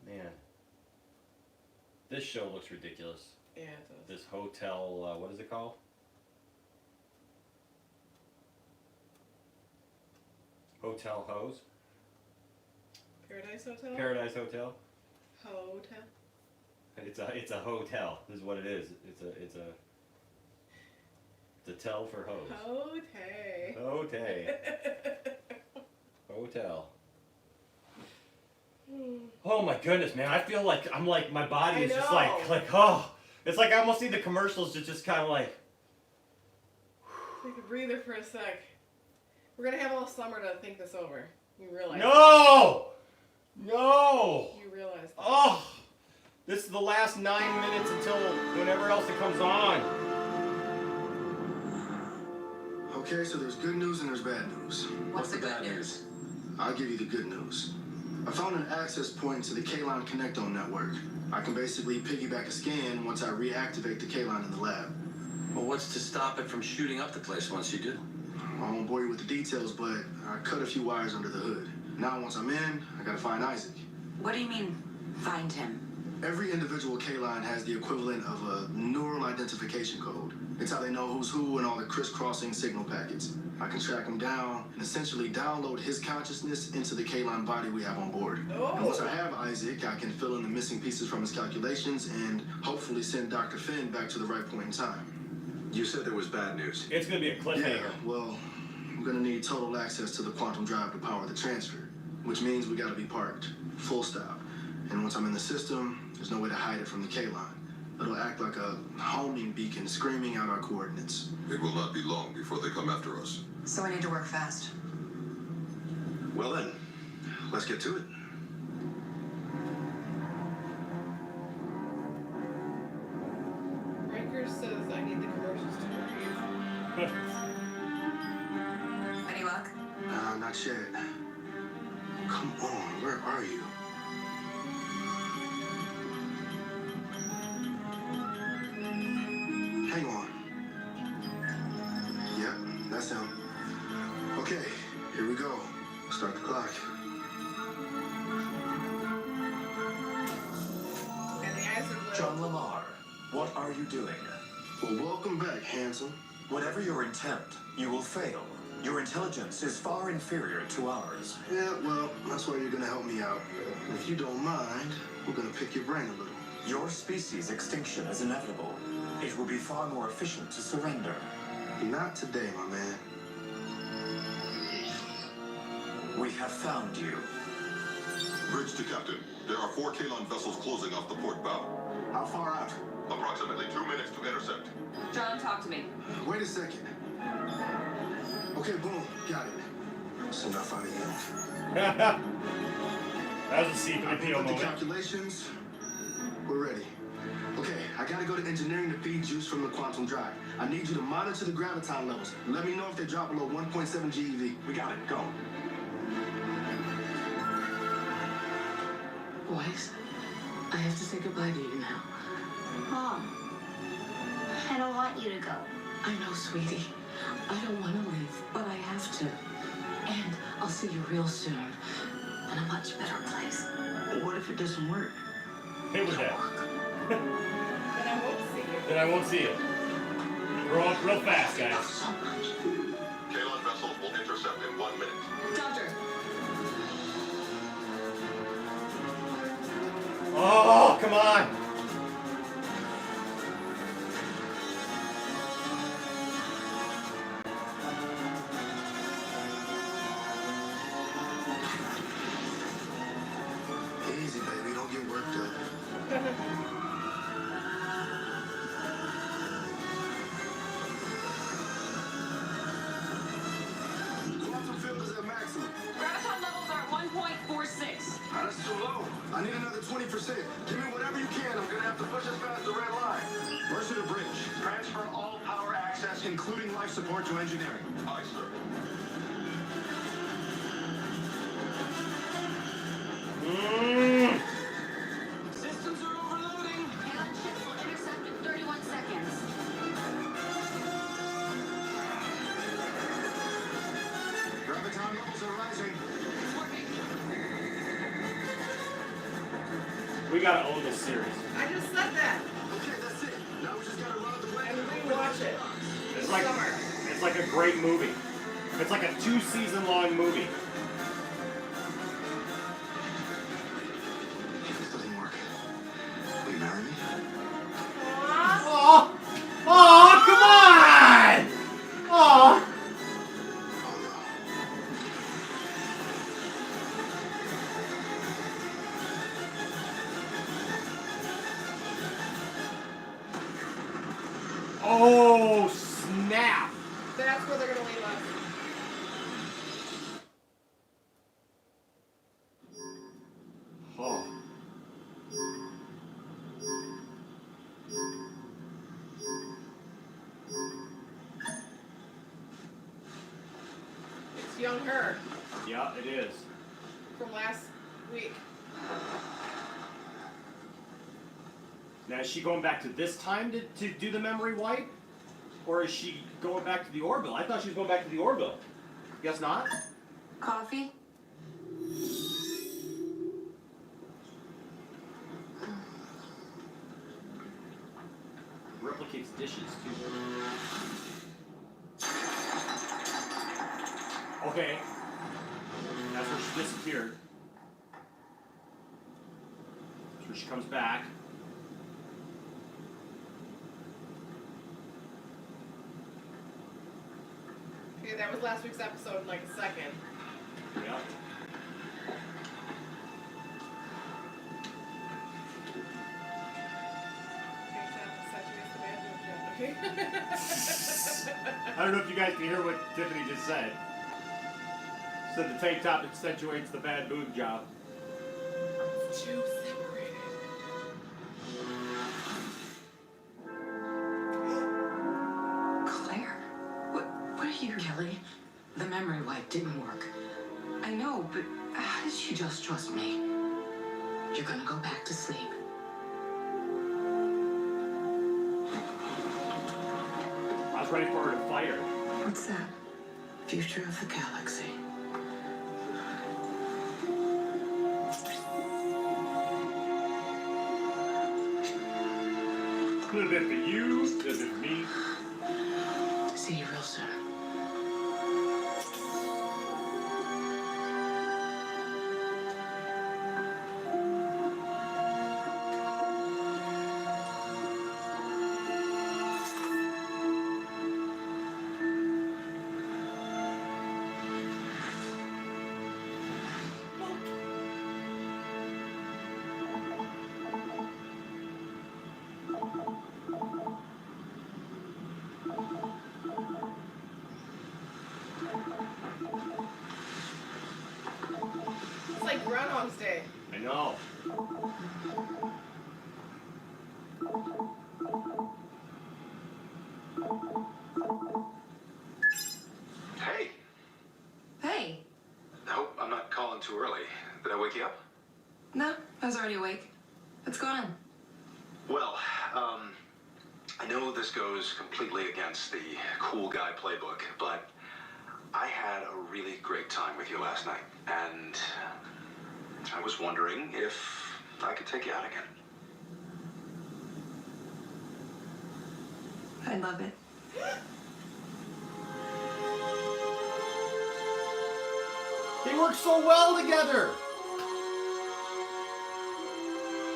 A: Man. This show looks ridiculous.
B: Yeah, it does.
A: This hotel, what is it called? Hotel Hose?
B: Paradise Hotel.
A: Paradise Hotel?
B: Hotel.
A: It's a hotel. This is what it is. It's a tell for hose.
B: Hotel.
A: Hotel. Oh my goodness, man! I feel like I'm like my body is just like oh, it's like I almost need the commercials to just kind of like.
B: Take a breather for a sec. We're gonna have all summer to think this over. You realize?
A: No, no.
B: You realize? That.
A: Oh, this is the last 9 minutes until whenever else it comes on.
G: Okay, so there's good news and there's bad news.
E: What's the good news?
G: I'll give you the good news. I found an access point to the Kalon Connectome network. I can basically piggyback a scan once I reactivate the Kalon in the lab.
D: Well, what's to stop it from shooting up the place once you do?
G: I won't bore you with the details, but I cut a few wires under the hood. Now, once I'm in, I gotta find Isaac.
L: What do you mean, find him?
G: Every individual K-line has the equivalent of a neural identification code. It's how they know who's who and all the crisscrossing signal packets. I can track him down and essentially download his consciousness into the K-line body we have on board.
B: Oh.
G: And once I have Isaac, I can fill in the missing pieces from his calculations and hopefully send Dr. Finn back to the right point in time.
C: You said there was bad news.
A: It's gonna be a cliffhanger.
G: Yeah, well, I'm gonna need total access to the quantum drive to power the transfer, which means we gotta be parked, full stop. And once I'm in the system, there's no way to hide it from the K-line. It'll act like a homing beacon screaming out our coordinates.
K: It will not be long before they come after us.
E: So I need to work fast.
C: Well then, let's get to it.
B: Riker says I need the commercials to work.
E: Any luck?
G: Not yet. Come on, where are you? Hang on. Yep, that's him. Okay, here we go. Start the clock.
B: And the eyes are blue.
M: John Lamar, what are you doing?
G: Well, welcome back, handsome.
M: Whatever your intent, you will fail. Your intelligence is far inferior to ours.
G: Yeah, well, that's why you're gonna help me out. And if you don't mind, we're gonna pick your brain a little.
M: Your species' extinction is inevitable. It will be far more efficient to surrender.
G: Not today, my man.
M: We have found you.
K: Bridge to Captain. There are 4 Kalon vessels closing off the port bow.
G: How far out?
K: Approximately 2 minutes to intercept.
J: John, talk to me.
G: Wait a second. Okay, boom, got it. That's enough out of you.
A: That was a C-3PO
G: Put the
A: moment.
G: calculations. We're ready. Okay, I gotta go to engineering to feed juice from the quantum drive. I need you to monitor the graviton levels. Let me know if they drop below 1.7 GeV.
M: We got it. Go.
F: Boys, I have to say goodbye to you now.
L: Mom, I don't want you to go.
F: I know, sweetie. I don't want to leave, but I have to. And I'll see you real soon. In a much better place.
H: What if it doesn't work?
A: Hey, with that.
B: Then I won't see you.
A: Then I won't see it. Grow up real fast, guys.
F: So much.
K: Kalon vessels will intercept in 1 minute.
E: Doctor,
A: Oh, come on.
G: Easy, baby, don't get worked up. Quantum field is at maximum.
J: Graviton levels are 1.46.
G: That's too low. I need another 20%. Give me whatever you can. I'm gonna have to push us past the red line.
M: Mercer to bridge. Transfer all power access, including life support, to engineering.
K: Aye, sir.
D: Systems are overloading.
J: Kalon ships will intercept in 31 seconds.
M: Graviton levels are rising.
J: It's working.
A: We gotta own this series.
B: I just said that.
G: Okay, that's it. Now we just gotta run out the way.
B: And rewatch it.
A: It's like a great movie. It's like a 2-season long movie.
C: If this doesn't work, will you marry me?
A: Oh, oh, come on! Oh.
G: Oh no.
A: Oh, snap!
B: That's where they're gonna leave us.
A: Oh.
B: It's young her
A: Yeah, it is.
B: from last week.
A: Now, is she going back to this time to do the memory wipe? Or is she going back to the Orville? I thought she was going back to the Orville. Guess not?
E: coffee?
A: kicks dishes too. Okay. That's where she disappeared. That's where she comes back.
B: Okay, that was last week's episode in like a second.
A: Yep.
B: Okay.
A: I don't know if you guys can hear what Tiffany just said. Said the tank top accentuates the bad boob job.
B: Two separated.
F: Claire? What are you... Kelly, the memory wipe didn't work.
E: I know, but how did she...
F: You just trust me. You're gonna go back to sleep.
A: I was ready for her to fire.
E: What's that?
F: Future of the galaxy.
A: A little bit for you, a little bit for me.
F: See you real soon.
B: It's like Groundhog's Day.
A: I know.
C: Hey,
E: Hey.
C: I hope I'm not calling too early. Did I wake you up?
E: No, I was already awake. What's going on?
C: Well, I know this goes completely against the cool guy playbook, but I had a really great time with you last night, and I was wondering if I could take you out again.
E: I love it.
A: They work so well together.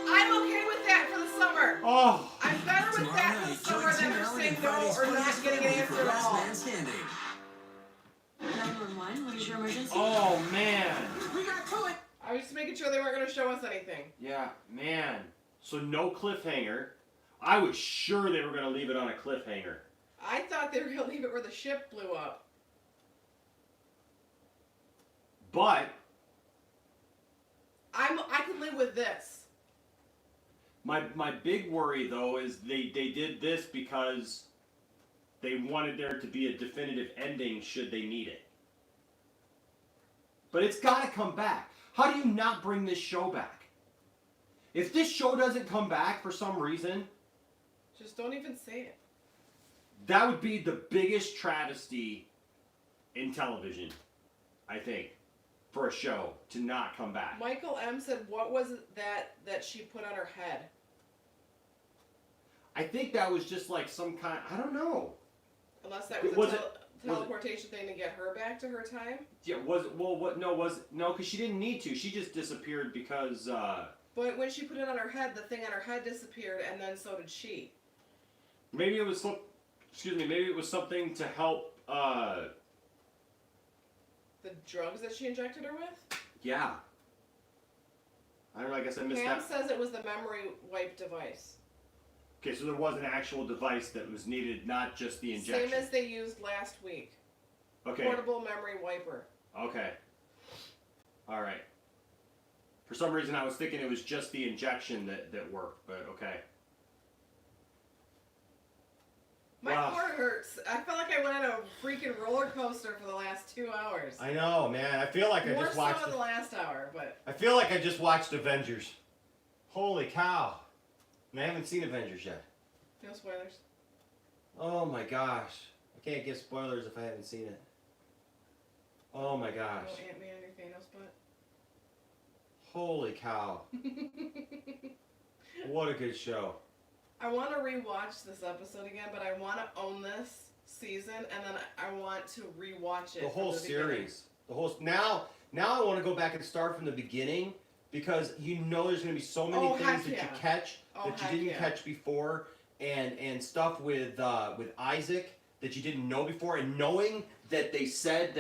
B: I'm okay with that for the summer.
A: Oh.
B: I'm better with that for the summer than her saying no or not getting an answer at all.
L: 911, what is your emergency?
A: Oh man.
B: We got to it. I was just making sure they weren't going to show us anything.
A: Yeah, man. So no cliffhanger. I was sure they were going to leave it on a cliffhanger.
B: I thought they were going to leave it where the ship blew up.
A: But
B: I can live with this.
A: my big worry though is they did this because they wanted there to be a definitive ending should they need it. But it's got to come back. How do you not bring this show back? If this show doesn't come back for some reason,
B: Just don't even say it.
A: that would be the biggest travesty in television, I think, for a show to not come back.
B: Michael M. said, what was it that she put on her head?
A: I think that was just like some kind, I don't know.
B: Unless that was,
A: Was
B: a
A: it-
B: teleportation thing to get her back to her time?
A: Yeah, was it, well, what, no, was, no, because she didn't need to. She just disappeared because,
B: But when she put it on her head, the thing on her head disappeared, and then so did she.
A: maybe it was, maybe it was something to help,
B: The drugs that she injected her with?
A: yeah. I don't know, I guess I missed
B: Pam
A: that.
B: says it was the memory wipe device.
A: Okay, so there was an actual device that was needed, not just the injection.
B: Same as they used last week.
A: Okay.
B: Portable memory wiper.
A: Okay. All right. For some reason, I was thinking it was just the injection that worked, but okay.
B: My
A: Wow.
B: heart hurts. I felt like I went on a freaking roller coaster for the last 2 hours.
A: I know, man. I feel like
B: More so in the last hour, but
A: I feel like I just watched Avengers. Holy cow. And I haven't seen Avengers yet.
B: no spoilers.
A: Oh my gosh. I can't give spoilers if I haven't seen it. Oh my gosh.
B: No Ant-Man or Thanos butt.
A: Holy cow. What a good show.
B: I want to rewatch this episode again, but I want to own this season, and then I want to rewatch it.
A: The whole
B: from the beginning.
A: series. The whole now I want to go back and start from the beginning because you know there's going to be so many things that you catch that you didn't catch before, and stuff with Isaac that you didn't know before, and knowing that they said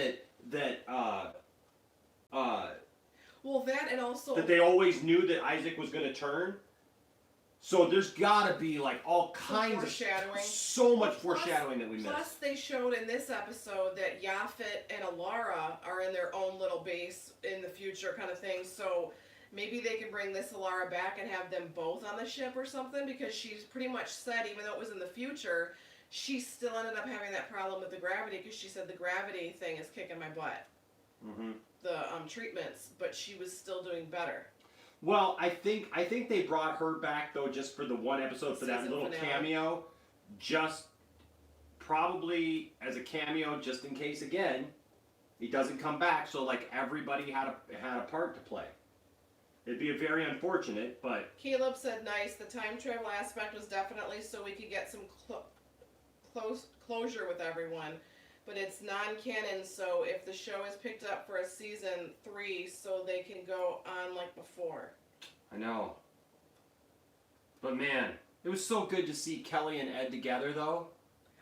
A: that
B: well, that and also
A: that they always knew that Isaac was going to turn. So there's got to be like all kinds of so much foreshadowing that we missed.
B: Plus, they showed in this episode that Yaphet and Alara are in their own little base in the future, kind of thing. So maybe they could bring this Alara back and have them both on the ship or something, because she's pretty much said, even though it was in the future, she still ended up having that problem with the gravity, because she said the gravity thing is kicking my butt.
A: Mm-hmm.
B: The treatments, but she was still doing better.
A: Well, I think they brought her back though just for the one episode, for that little cameo, just probably as a cameo, just in case again he doesn't come back. So like everybody had a part to play. It'd be very unfortunate, but
B: Caleb said nice. The time travel aspect was definitely so we could get some closure with everyone. But it's non-canon, so if the show is picked up for a season 3, so they can go on like before.
A: I know. But man, it was so good to see Kelly and Ed together, though.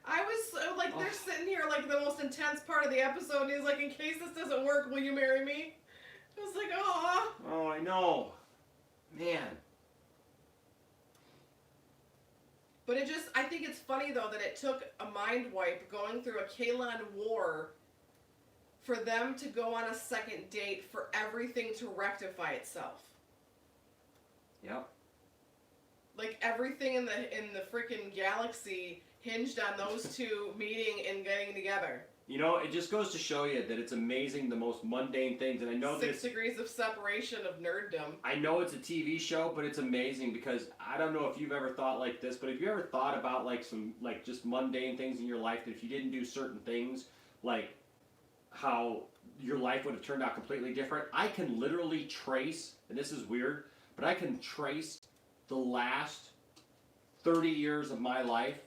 B: I was like, they're sitting here like the most intense part of the episode, and he's like, in case this doesn't work, will you marry me? I was like, aw.
A: Oh, I know. Man.
B: But I think it's funny though that it took a mind wipe going through a Kalan war for them to go on a second date for everything to rectify itself.
A: Yep.
B: Like everything in the freaking galaxy hinged on those two meeting and getting together.
A: You know, it just goes to show you that it's amazing the most mundane things, and I know
B: 6 degrees of separation of nerddom.
A: I know it's a TV show, but it's amazing because I don't know if you've ever thought like this, but have you ever thought about like some like just mundane things in your life that if you didn't do certain things, like how your life would have turned out completely different? I can literally trace, and this is weird, but I can trace the last 30 years of my life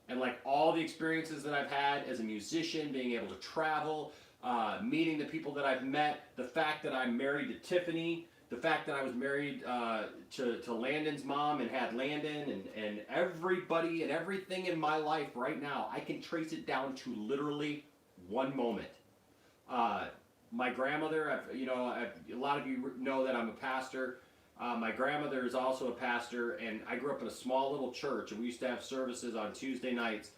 A: and like all the experiences that I've had as a musician, being able to travel, meeting the people that I've met, the fact that I'm married to Tiffany, the fact that I was married to Landon's mom and had Landon, and everybody and everything in my life right now, I can trace it down to literally one moment. My grandmother, a lot of you know that I'm a pastor. My grandmother is also a pastor, and I grew up in a small little church, and we used to have services on Tuesday nights,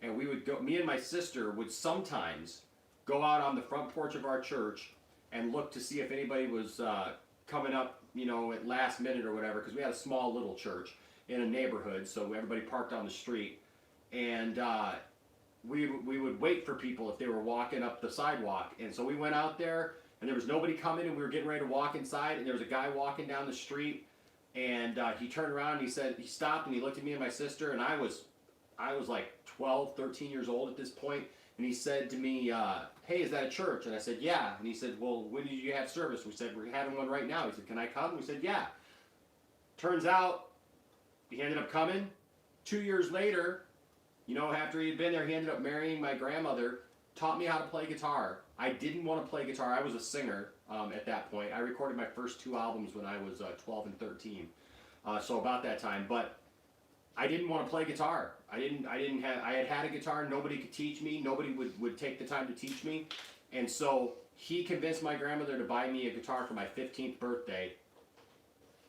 A: and we would go, me and my sister would sometimes go out on the front porch of our church and look to see if anybody was coming up, at last minute or whatever, because we had a small little church in a neighborhood, so everybody parked on the street, and we would wait for people if they were walking up the sidewalk, and so we went out there, and there was nobody coming, and we were getting ready to walk inside, and there was a guy walking down the street, and he turned around, and he stopped, and he looked at me and my sister, and I was like 12, 13 years old at this point, and he said to me, hey, is that a church? And I said, yeah. And he said, well, when did you have service? We said, we're having one right now. He said, can I come? We said, yeah. Turns out, he ended up coming. 2 years later, after he had been there, he ended up marrying my grandmother, taught me how to play guitar. I didn't want to play guitar. I was a singer at that point. I recorded my first 2 albums when I was 12 and 13, so about that time. But I didn't want to play guitar. I had a guitar. Nobody could teach me. Nobody would take the time to teach me. And so he convinced my grandmother to buy me a guitar for my 15th birthday.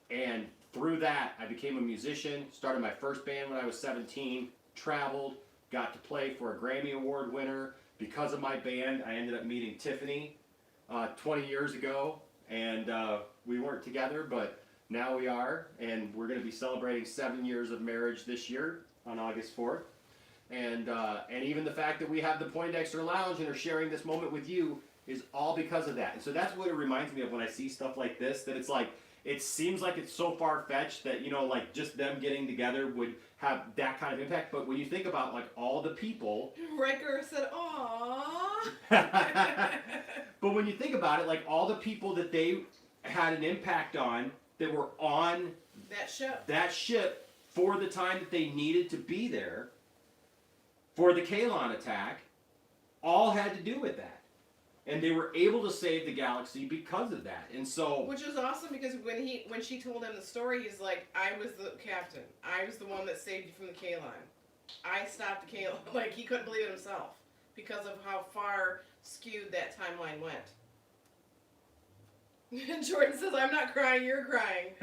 A: And through that, I became a musician, started my first band when I was 17, traveled, got to play for a Grammy Award winner. Because of my band, I ended up meeting Tiffany 20 years ago, and we weren't together, but now we are, and we're going to be celebrating 7 years of marriage this year on August 4th. And even the fact that we have the Poindexter Lounge and are sharing this moment with you is all because of that. And so that's what it reminds me of when I see stuff like this, that it's like, it seems like it's so far-fetched that, like just them getting together would have that kind of impact. But when you think about like all the people...
B: Riker said, aww.
A: But when you think about it, like all the people that they had an impact on that were on
B: that ship
A: for the time that they needed to be there for the Kalon attack all had to do with that. And they were able to save the galaxy because of that. And so,
B: which is awesome because when she told him the story, he's like, I was the captain. I was the one that saved you from the Kalon. I stopped the Kalon. Like, he couldn't believe it himself because of how far skewed that timeline went. And Jordan says, I'm not crying, you're crying.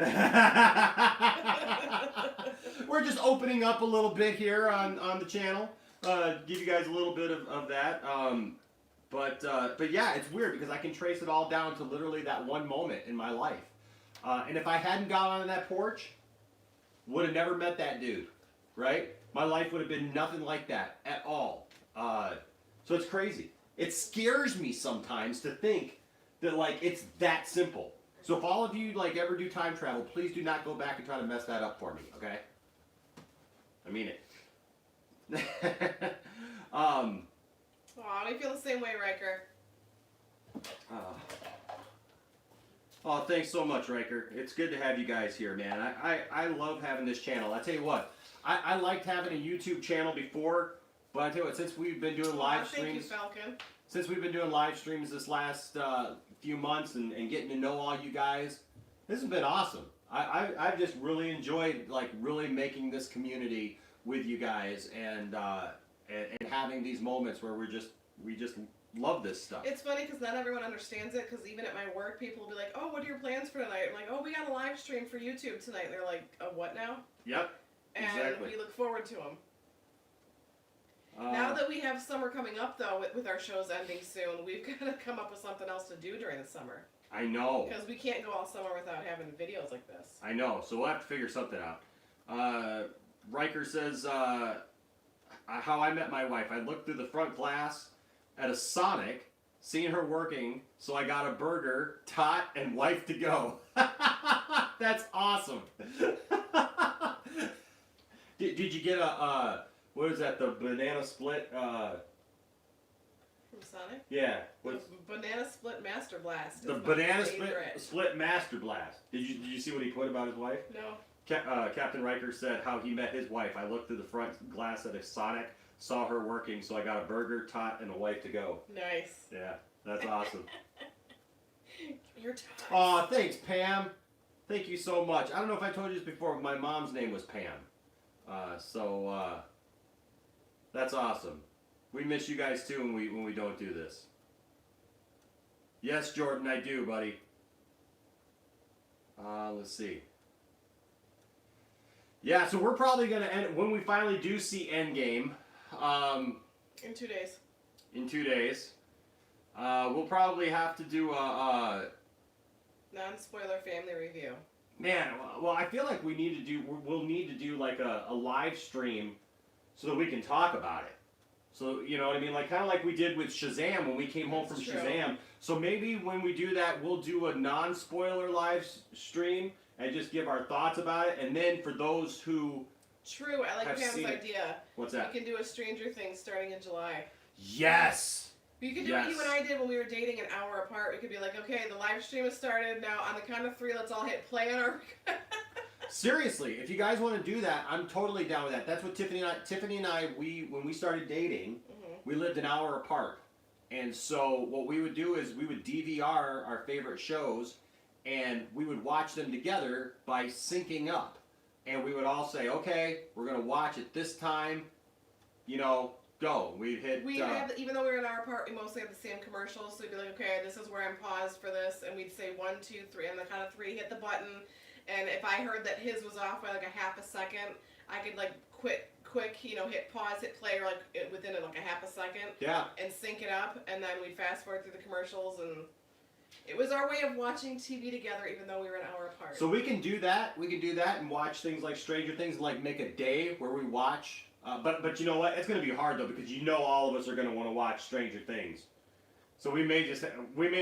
A: we're just opening up a little bit here on the channel. Give you guys a little bit of that. But yeah, it's weird because I can trace it all down to literally that one moment in my life. And if I hadn't gone on that porch, would have never met that dude, right? My life would have been nothing like that at all. So it's crazy. It scares me sometimes to think that, like, it's that simple. So if all of you, like, ever do time travel, please do not go back and try to mess that up for me, okay? I mean it.
B: Aw, we feel the same way, Riker.
A: Oh, thanks so much, Riker. It's good to have you guys here, man. I love having this channel. I tell you what, I liked having a YouTube channel before, but I tell you what, since we've been doing live streams,
B: thank you, Falcon.
A: Since we've been doing live streams this last few months and getting to know all you guys, this has been awesome. I've just really enjoyed, like, really making this community with you guys and having these moments where we just love this stuff.
B: It's funny because not everyone understands it, because even at my work, people will be like, oh, what are your plans for tonight? I'm like, oh, we got a live stream for YouTube tonight. And they're like, what now?
A: Yep, exactly.
B: And we look forward to them. Now that we have summer coming up, though, with our shows ending soon, we've got to come up with something else to do during the summer.
A: I know.
B: Because we can't go all summer without having videos like this.
A: I know, so we'll have to figure something out. Riker says, how I met my wife. I looked through the front glass at a Sonic, seeing her working, so I got a burger, tot, and wife to go. That's awesome. Did you get a, what is that, the banana split?
B: From Sonic?
A: Yeah.
B: The banana split master blast.
A: The banana split master blast. Did you see what he put about his wife?
B: No.
A: Captain Riker said how he met his wife. I looked through the front glass at a Sonic, saw her working, so I got a burger, tot, and a wife to go.
B: Nice.
A: Yeah, that's awesome.
B: You're tired.
A: Aw, thanks, Pam. Thank you so much. I don't know if I told you this before, but my mom's name was Pam. That's awesome. We miss you guys too when we don't do this. Yes, Jordan, I do, buddy. Let's see. Yeah, so we're probably gonna end when we finally do see Endgame.
B: In 2 days.
A: In 2 days, we'll probably have to do a
B: non-spoiler family review.
A: Man, well, I feel like we'll need to do like a live stream so that we can talk about it. So, you know what I mean? Like, kind of like we did with Shazam when we came home from Shazam. So maybe when we do that, we'll do a non-spoiler live stream and just give our thoughts about it. And then for those who
B: True, I like Pam's idea.
A: What's that?
B: We can do a Stranger Things starting in July.
A: Yes!
B: You can do what you and I did when we were dating an hour apart. We could be like, okay, the live stream has started. Now, on the count of 3, let's all hit play on our...
A: Seriously, if you guys want to do that, I'm totally down with that. That's what Tiffany and I, when we started dating, we lived an hour apart. And so what we would do is we would DVR our favorite shows, and we would watch them together by syncing up. And we would all say, okay, we're going to watch it this time, you know, go. We'd hit...
B: even though we were an hour apart, we mostly had the same commercials. So we'd be like, okay, this is where I'm paused for this. And we'd say 1, 2, 3. On the count of 3, hit the button. And if I heard that his was off by like a half a second, I could like quick, you know, hit pause, hit play, or like within like a half a second.
A: Yeah.
B: And sync it up. And then we'd fast forward through the commercials, and it was our way of watching TV together, even though we were an hour apart.
A: So we can do that. We can do that and watch things like Stranger Things, and like make a day where we watch. But you know what? It's going to be hard though, because you know all of us are going to want to watch Stranger Things. So we may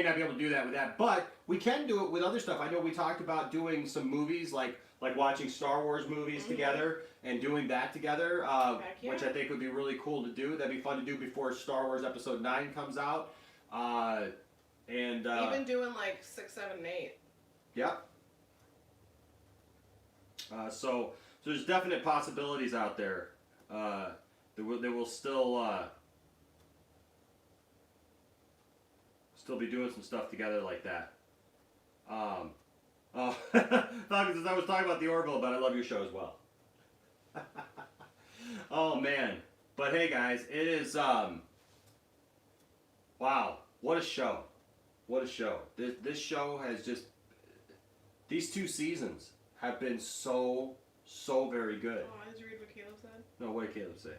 A: not be able to do that with that, but we can do it with other stuff. I know we talked about doing some movies, like watching Star Wars movies together and doing that together, which I think would be really cool to do. That'd be fun to do before Star Wars Episode 9 comes out.
B: Even doing like 6, 7, and 8.
A: Yep. So there's definite possibilities out there. They will still be doing some stuff together like that. Falcons, I was talking about the Orville, but I love your show as well. Oh man, but hey guys, it is wow, what a show! What a show! This show has just, these 2 seasons have been so very good.
B: Oh, did you read what Caleb said?
A: No, what did Caleb say?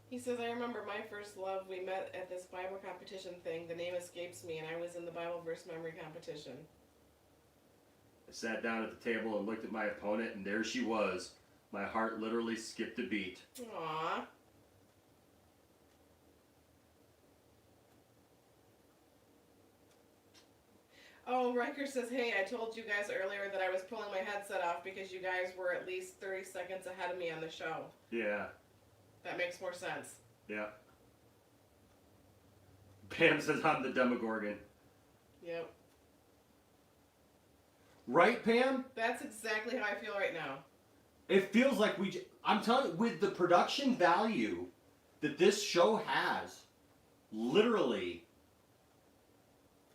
B: He says, I remember my first love. We met at this Bible competition thing. The name escapes me, and I was in the Bible verse memory competition.
A: I sat down at the table and looked at my opponent, and there she was. My heart literally skipped a beat.
B: Aww. Oh, Riker says, hey, I told you guys earlier that I was pulling my headset off because you guys were at least 30 seconds ahead of me on the show.
A: Yeah.
B: That makes more sense.
A: Yeah. Pam says I'm the Demogorgon.
B: Yep.
A: Right, Pam?
B: That's exactly how I feel right now.
A: It feels like I'm telling you, with the production value that this show has, literally,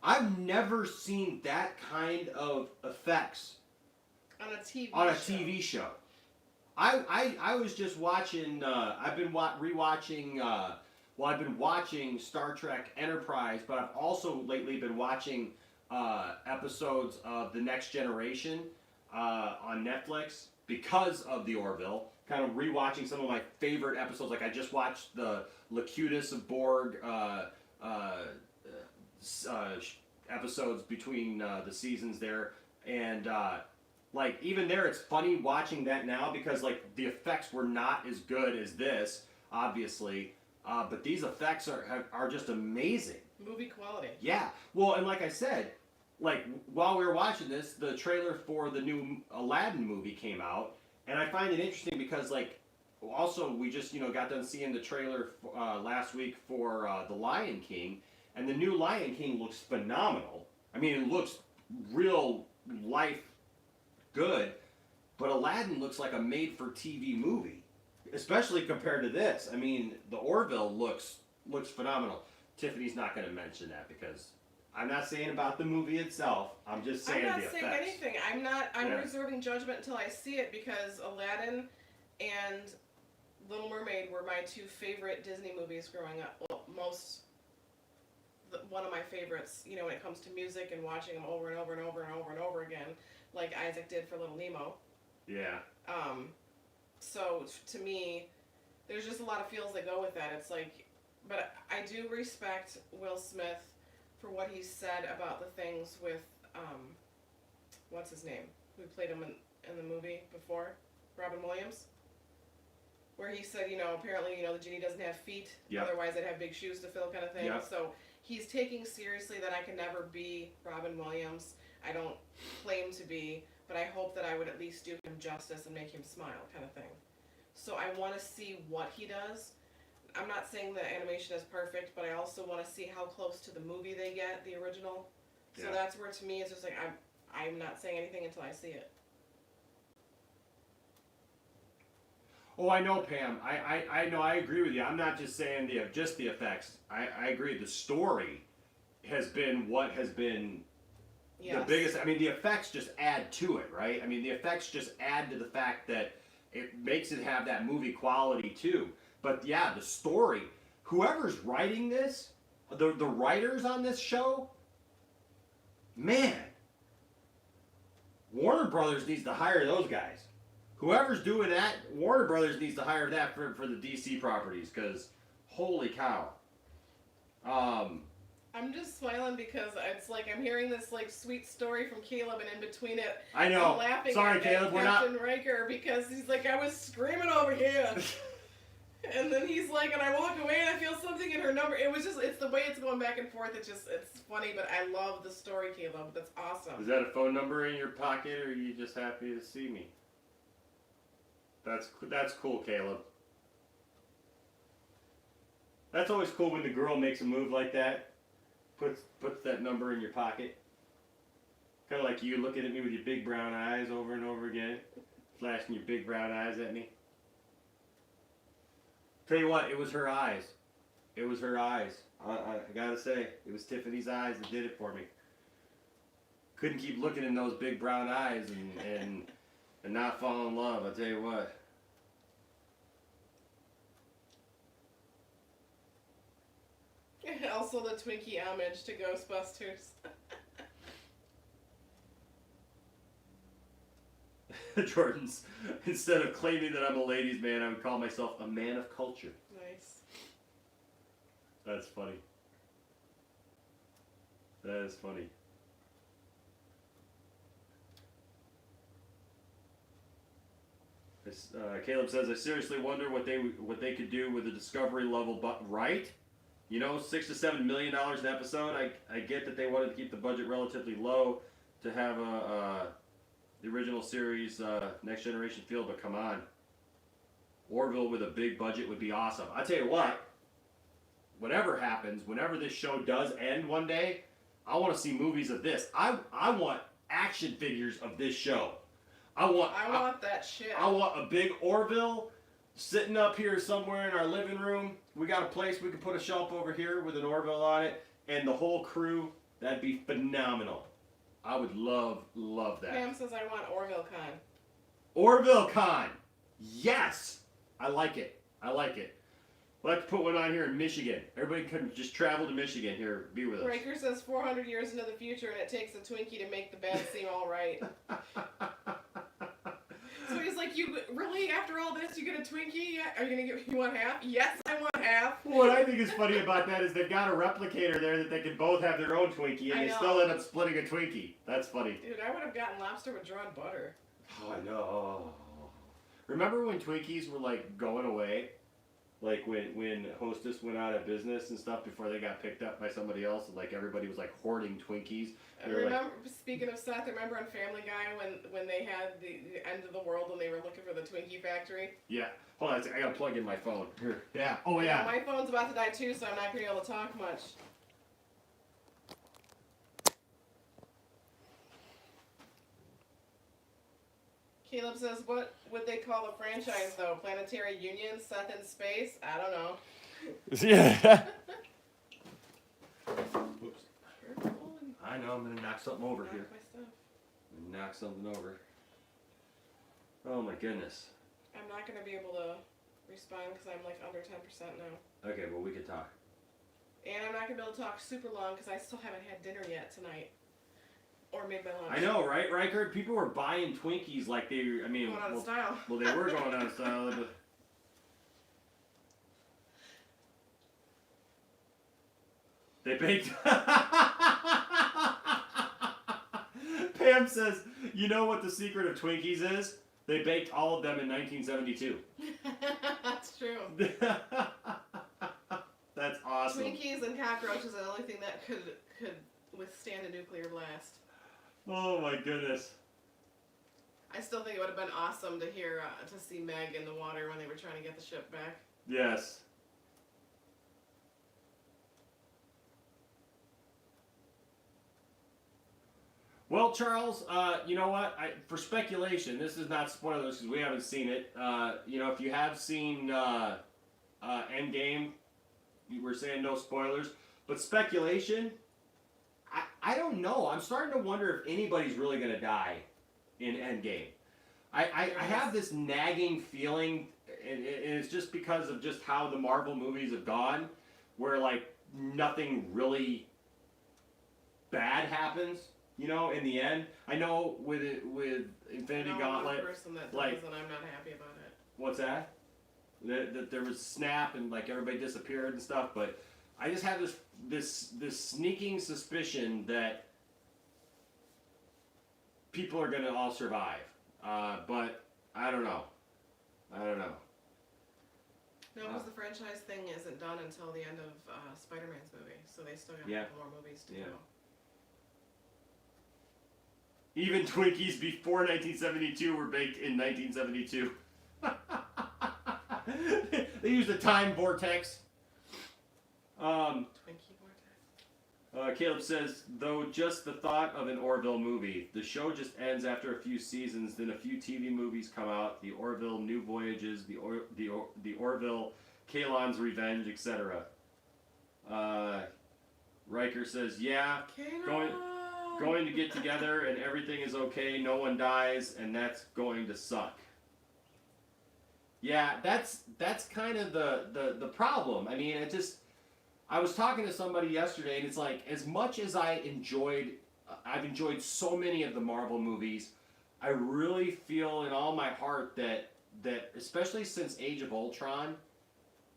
A: I've never seen that kind of effects
B: on a
A: TV show. I was just watching. I've been rewatching. Well, I've been watching Star Trek Enterprise, but I've also lately been watching episodes of The Next Generation on Netflix because of the Orville. Kind of rewatching some of my favorite episodes. Like I just watched the Locutus of Borg episodes between the seasons there, and like even there, it's funny watching that now because like the effects were not as good as this, obviously, but these effects are just amazing.
B: Movie quality.
A: Yeah. Well, and like I said, like while we were watching this, the trailer for the new Aladdin movie came out, and I find it interesting because like also we just got done seeing the trailer last week for The Lion King, and the new Lion King looks phenomenal. I mean, it looks real life good, but Aladdin looks like a made-for-TV movie, especially compared to this. I mean, the Orville looks phenomenal. Tiffany's not going to mention that because I'm not saying about the movie itself. I'm just saying the effects.
B: I'm not saying anything. I'm reserving judgment until I see it because Aladdin and Little Mermaid were my 2 favorite Disney movies growing up. Well, one of my favorites, when it comes to music and watching them over and over and over and over and over again, like Isaac did for Little Nemo.
A: Yeah.
B: So to me, there's just a lot of feels that go with that. It's like, but I do respect Will Smith for what he said about the things with, what's his name? Who played him in the movie before? Robin Williams? Where he said, apparently, the genie doesn't have feet,
A: yep.
B: Otherwise they'd have big shoes to fill kind of thing.
A: Yep.
B: So he's taking seriously that I can never be Robin Williams. I don't claim to be, but I hope that I would at least do him justice and make him smile kind of thing. So I want to see what he does. I'm not saying the animation is perfect, but I also want to see how close to the movie they get, the original. So
A: Yeah.
B: that's where to me it's just like I'm not saying anything until I see it.
A: Oh, I know, Pam. I know. I agree with you. I'm not just saying just the effects. I agree. The story has been what has been the biggest. I mean, the effects just add to it, right? I mean, the effects just add to the fact that it makes it have that movie quality too. But yeah, the story. Whoever's writing this, the writers on this show, man, Warner Brothers needs to hire those guys. Whoever's doing that, Warner Brothers needs to hire that for the DC properties, because holy cow.
B: I'm just smiling because it's like I'm hearing this like sweet story from Caleb, and in between it,
A: I know.
B: I'm laughing
A: Sorry,
B: at
A: Caleb, we're not.
B: Captain Riker because he's like, I was screaming over here. And then he's like, and I walk away and I feel something in her number. It's the way it's going back and forth. It's funny, but I love the story, Caleb. That's awesome.
A: Is that a phone number in your pocket, or are you just happy to see me? That's cool, Caleb. That's always cool when the girl makes a move like that. Puts that number in your pocket. Kind of like you looking at me with your big brown eyes over and over again. Flashing your big brown eyes at me. Tell you what, it was her eyes. It was her eyes. I gotta say, it was Tiffany's eyes that did it for me. Couldn't keep looking in those big brown eyes and not fall in love, I'll tell you what.
B: Also the Twinkie homage to Ghostbusters.
A: Jordan's, instead of claiming that I'm a ladies' man, I would call myself a man of culture.
B: Nice.
A: That's funny. That is funny. Caleb says, I seriously wonder what they could do with a Discovery level, but right? You know, $6 to $7 million an episode. I get that they wanted to keep the budget relatively low to have the original series Next Generation feel, but come on. Orville with a big budget would be awesome. I tell you what, whatever happens, whenever this show does end one day, I want to see movies of this. I want action figures of this show. I want
B: that shit.
A: I want a big Orville sitting up here somewhere in our living room. We got a place we could put a shelf over here with an Orville on it, and the whole crew. That'd be phenomenal. I would love that.
B: Pam says I want Orville Con.
A: Orville Con. Yes, I like it. I like it. We'll have to put one on here in Michigan. Everybody can just travel to Michigan here, be with us.
B: Riker says 400 years into the future, and it takes a Twinkie to make the bad seem all right. So he's like, "You really? After all this, you get a Twinkie? Are you gonna get? You want half? Yes, I want half."
A: What I think is funny about that is they've got a replicator there that they can both have their own Twinkie, and they still end up splitting a Twinkie. That's funny.
B: Dude, I would have gotten lobster with drawn butter.
A: Oh, I know. Remember when Twinkies were like going away? Like when Hostess went out of business and stuff before they got picked up by somebody else, and like everybody was like hoarding Twinkies.
B: Remember, speaking of Seth, remember on Family Guy when they had the end of the world and they were looking for the Twinkie factory?
A: Yeah. Hold on, I gotta plug in my phone. Here. Yeah. Oh yeah.
B: My phone's about to die too, so I'm not gonna be able to talk much. Caleb says, what would they call the franchise, though? Planetary Union? Seth in space? I don't know.
A: Yeah. Oops. I know, I'm going to knock something over here. Knock something over. Oh, my goodness.
B: I'm not going to be able to respond because I'm like under 10% now.
A: Okay, well, we could talk.
B: And I'm not going to be able to talk super long because I still haven't had dinner yet tonight. Or made my lunch.
A: I know, right, Riker? People were buying Twinkies like they, I mean...
B: Going out of style.
A: Well, they were going out of style, but... They baked... Pam says, you know what the secret of Twinkies is? They baked all of them in 1972.
B: That's true.
A: That's awesome.
B: Twinkies and cockroaches are the only thing that could withstand a nuclear blast.
A: Oh my goodness.
B: I still think it would have been awesome to hear, to see Meg in the water when they were trying to get the ship back.
A: Yes. Well, Charles, you know what? For speculation, this is not spoilers because we haven't seen it. You know, if you have seen Endgame, we're saying no spoilers. But speculation, I don't know. I'm starting to wonder if anybody's really going to die in Endgame. I have this nagging feeling, and it's just because of just how the Marvel movies have gone, where like nothing really bad happens. You know, in the end, I know with Infinity Gauntlet,
B: one person that does, and I'm not happy about it.
A: What's that? That there was snap and like everybody disappeared and stuff, but I just have this sneaking suspicion that people are gonna all survive, but I don't know.
B: No, because the franchise thing isn't done until the end of Spider-Man's movie, so they still got a couple more movies to go.
A: Even Twinkies before 1972 were baked in 1972. They used a time vortex.
B: Twinkie vortex.
A: Caleb says, though just the thought of an Orville movie, the show just ends after a few seasons, then a few TV movies come out, the Orville New Voyages, the Orville Kalon's Revenge, etc. Riker says, yeah, going to get together and everything is okay, no one dies, and that's going to suck. Yeah, that's kind of the problem. I mean, I was talking to somebody yesterday, and it's like, as much as I've enjoyed so many of the Marvel movies, I really feel in all my heart that especially since Age of Ultron,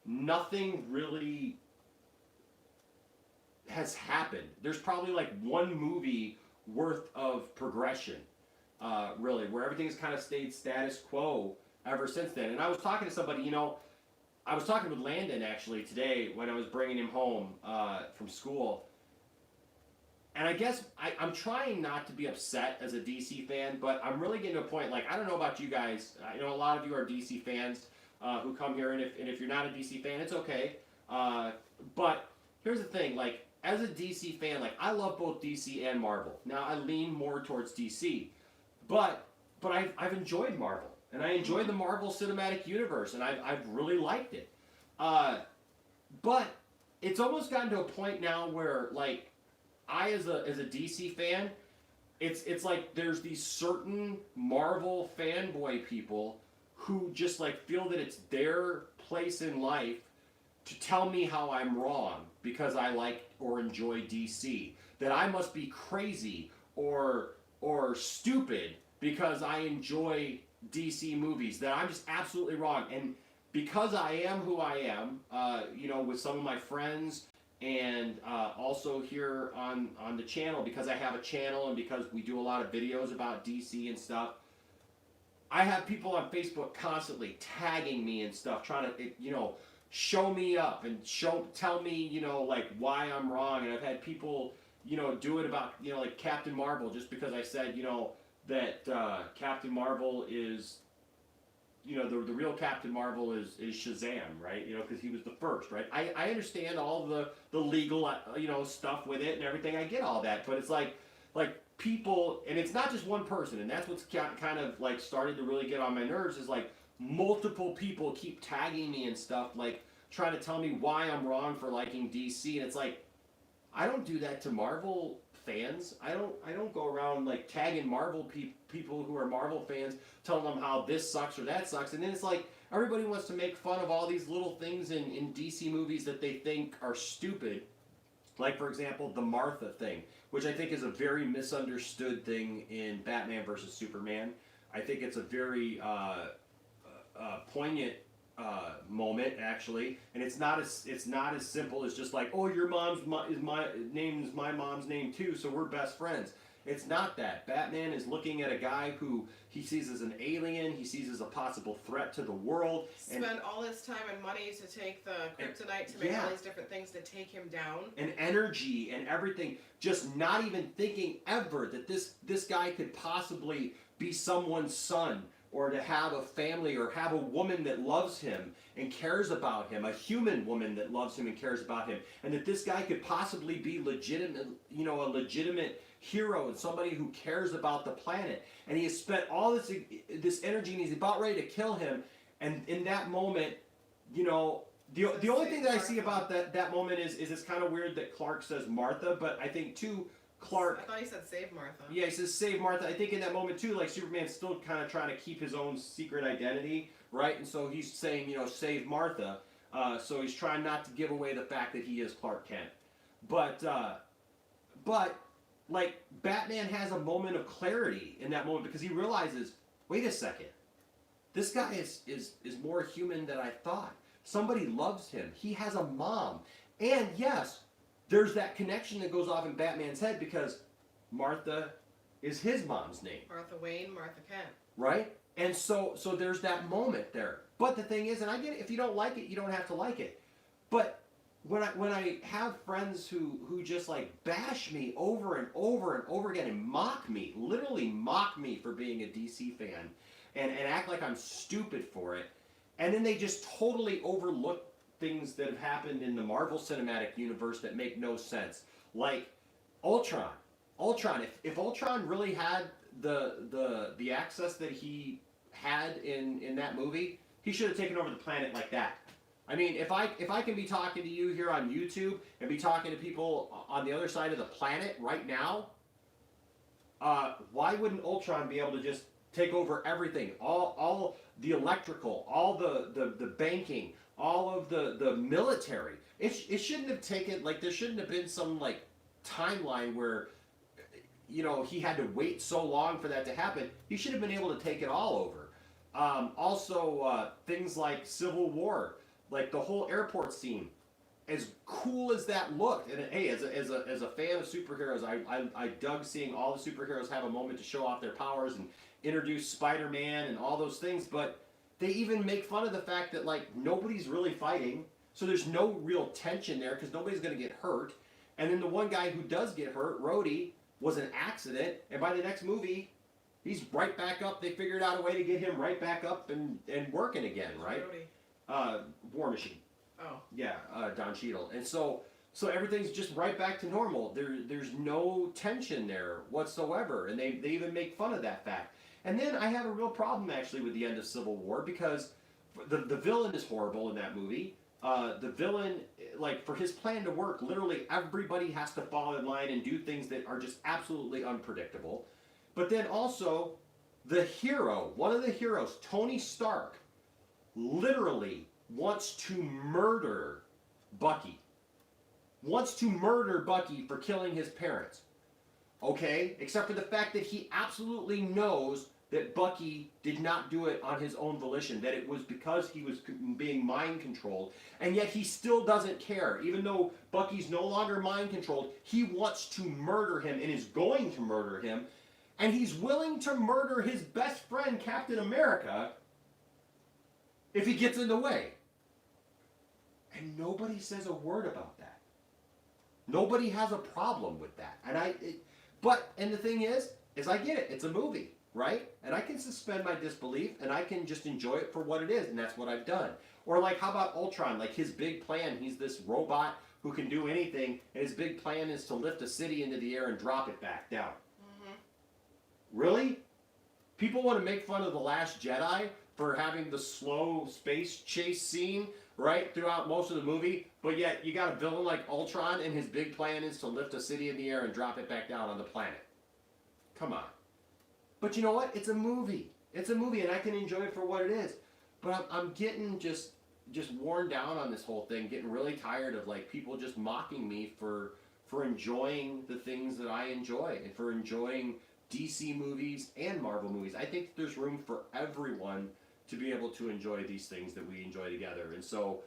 A: nothing really has happened. There's probably like one movie worth of progression, really, where everything's kind of stayed status quo ever since then. And I was talking to somebody, I was talking with Landon actually today when I was bringing him home from school. And I guess I'm trying not to be upset as a DC fan, but I'm really getting to a point, like, I don't know about you guys. I know a lot of you are DC fans who come here, and if you're not a DC fan, it's okay. But here's the thing, like, as a DC fan, like, I love both DC and Marvel. Now, I lean more towards DC, but I've enjoyed Marvel. And I enjoyed the Marvel Cinematic Universe, and I've really liked it. But it's almost gotten to a point now where, like, I as a DC fan, it's like there's these certain Marvel fanboy people who just like feel that it's their place in life to tell me how I'm wrong because I like or enjoy DC. That I must be crazy or stupid because I enjoy DC movies, that I'm just absolutely wrong. And because I am who I am, with some of my friends and also here on the channel, because I have a channel and because we do a lot of videos about DC and stuff, I have people on Facebook constantly tagging me and stuff, trying to, show me up and tell me, like why I'm wrong. And I've had people, do it about, like Captain Marvel, just because I said, that Captain Marvel is, the real Captain Marvel is Shazam, right? Because he was the first, right? I understand all the legal, stuff with it and everything. I get all that, but it's like people, and it's not just one person, and that's what's kind of like started to really get on my nerves, is like multiple people keep tagging me and stuff, like trying to tell me why I'm wrong for liking DC, and it's like, I don't do that to Marvel fans. I don't go around like tagging Marvel people who are Marvel fans, telling them how this sucks or that sucks, and then it's like everybody wants to make fun of all these little things in DC movies that they think are stupid. Like, for example, the Martha thing, which I think is a very misunderstood thing in Batman versus Superman. I think it's a very poignant moment, actually, and it's not as simple as just like, oh, your mom's name is my mom's name too, so we're best friends. It's not that. Batman is looking at a guy who he sees as an alien, he sees as a possible threat to the world.
B: Spend all his time and money to take the kryptonite to make all these different things to take him down.
A: And energy and everything, just not even thinking ever that this guy could possibly be someone's son, or to have a family, or have a woman that loves him and cares about him, a human woman that loves him and cares about him, and that this guy could possibly be legitimate, a legitimate hero and somebody who cares about the planet. And he has spent all this energy, and he's about ready to kill him. And in that moment, the only thing that I see about that moment is it's kind of weird that Clark says Martha, but I think too, Clark.
B: I thought he said save Martha.
A: Yeah, he says save Martha. I think in that moment too, like Superman's still kind of trying to keep his own secret identity, right? And so he's saying, save Martha. So he's trying not to give away the fact that he is Clark Kent. But like Batman has a moment of clarity in that moment because he realizes, wait a second, this guy is more human than I thought. Somebody loves him. He has a mom, and yes, there's that connection that goes off in Batman's head because Martha is his mom's name.
B: Martha Wayne, Martha Kent.
A: Right? And so there's that moment there. But the thing is, and I get it, if you don't like it, you don't have to like it. But when I have friends who just like bash me over and over and over again and mock me, literally mock me for being a DC fan and act like I'm stupid for it, and then they just totally overlook things that have happened in the Marvel Cinematic Universe that make no sense. Like Ultron. Ultron. If Ultron really had the access that he had in that movie, he should have taken over the planet like that. I mean, if I can be talking to you here on YouTube and be talking to people on the other side of the planet right now, why wouldn't Ultron be able to just take over everything? All the electrical, all the banking, all of the military. It shouldn't have taken, like, there shouldn't have been some, like, timeline where, you know, he had to wait so long for that to happen. He should have been able to take it all over. Also, things like Civil War, like the whole airport scene, as cool as that looked, and hey, as a fan of superheroes, I dug seeing all the superheroes have a moment to show off their powers and introduce Spider-Man and all those things, but they even make fun of the fact that, like, nobody's really fighting, so there's no real tension there because nobody's going to get hurt. And then the one guy who does get hurt, Rhodey, was an accident, and by the next movie, he's right back up. They figured out a way to get him right back up and working again, right? War Machine.
B: Oh.
A: Yeah, Don Cheadle. And so everything's just right back to normal. There's no tension there whatsoever, and they even make fun of that fact. And then I have a real problem actually with the end of Civil War because the villain is horrible in that movie. The villain, like, for his plan to work, literally everybody has to fall in line and do things that are just absolutely unpredictable. But then also, the hero, one of the heroes, Tony Stark, literally wants to murder Bucky. Wants to murder Bucky for killing his parents. Okay? Except for the fact that he absolutely knows that Bucky did not do it on his own volition, that it was because he was being mind controlled, and yet he still doesn't care. Even though Bucky's no longer mind controlled, he wants to murder him and is going to murder him, and he's willing to murder his best friend, Captain America, if he gets in the way. And nobody says a word about that. Nobody has a problem with that. And the thing is I get it. It's a movie, right? And I can suspend my disbelief and I can just enjoy it for what it is, and that's what I've done. Or like, how about Ultron? Like, his big plan, he's this robot who can do anything, and his big plan is to lift a city into the air and drop it back down. Mm-hmm. Really? People want to make fun of The Last Jedi for having the slow space chase scene, right, throughout most of the movie, but yet you got a villain like Ultron and his big plan is to lift a city in the air and drop it back down on the planet. Come on. But you know what? It's a movie. It's a movie, and I can enjoy it for what it is. But I'm getting just worn down on this whole thing, getting really tired of, like, people just mocking me for enjoying the things that I enjoy and for enjoying DC movies and Marvel movies. I think there's room for everyone to be able to enjoy these things that we enjoy together. And so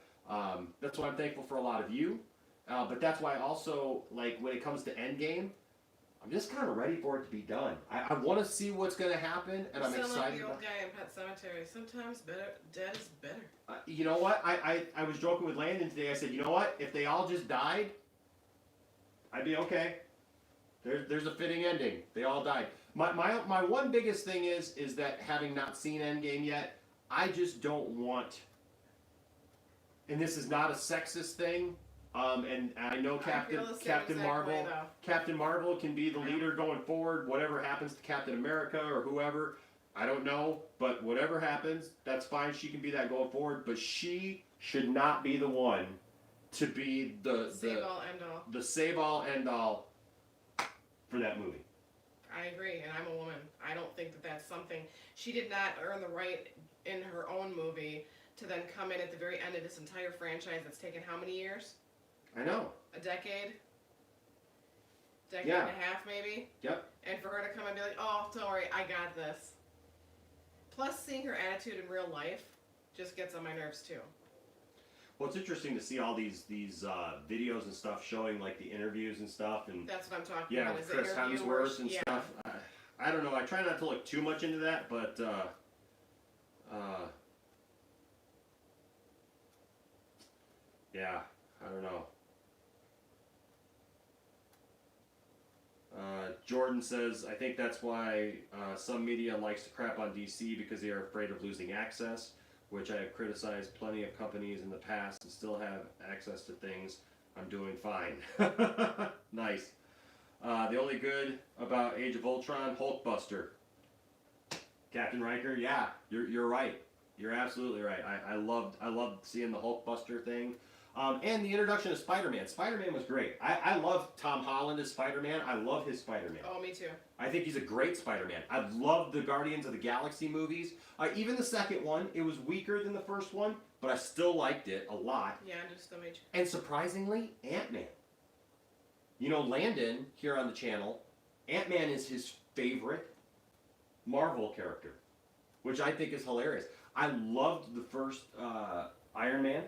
A: that's why I'm thankful for a lot of you. But that's why also, like, when it comes to Endgame, I'm just kind of ready for it to be done. I want to see what's going to happen, and I'm excited.
B: Like the old guy in Pet Sematary. Sometimes dead is better.
A: You know what? I was joking with Landon today. I said, you know what? If they all just died, I'd be okay. There's a fitting ending. They all died. My one biggest thing is that, having not seen Endgame yet, I just don't want, and this is not a sexist thing, and I know Captain Marvel can be the leader going forward. Whatever happens to Captain America or whoever, I don't know, but whatever happens, that's fine. She can be that going forward, but she should not be the one to be the save all end all for that movie.
B: I agree, and I'm a woman. I don't think that that's something, she did not earn the right in her own movie to then come in at the very end of this entire franchise that's taken how many years?
A: I know.
B: A decade? And a half, maybe?
A: Yep.
B: And for her to come and be like, oh, don't worry, I got this. Plus, seeing her attitude in real life just gets on my nerves, too.
A: Well, it's interesting to see all these videos and stuff showing, like, the interviews and stuff. And
B: that's what I'm talking about.
A: Yeah, Chris Hemsworth and stuff. I don't know. I try not to look too much into that, but yeah, I don't know. Jordan says, I think that's why some media likes to crap on DC, because they are afraid of losing access, which I have criticized plenty of companies in the past and still have access to things. I'm doing fine. Nice. The only good about Age of Ultron, Hulkbuster. Captain Riker, yeah, you're right. You're absolutely right. I loved seeing the Hulkbuster thing. And the introduction of Spider-Man. Spider-Man was great. I love Tom Holland as Spider-Man. I love his Spider-Man.
B: Oh, me too.
A: I think he's a great Spider-Man. I've loved the Guardians of the Galaxy movies. Even the second one, it was weaker than the first one, but I still liked it a lot.
B: Yeah, just the major.
A: And surprisingly, Ant-Man. You know, Landon, here on the channel, Ant-Man is his favorite Marvel character, which I think is hilarious. I loved the first Iron Man.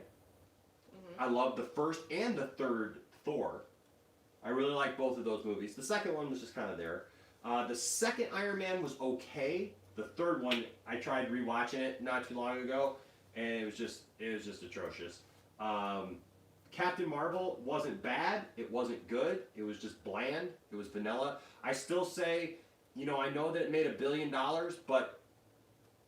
A: I loved the first and the third Thor. I really like both of those movies. The second one was just kind of there. The second Iron Man was okay. The third one, I tried rewatching it not too long ago, and it was just atrocious. Captain Marvel wasn't bad. It wasn't good. It was just bland. It was vanilla. I still say, you know, I know that it made $1 billion, but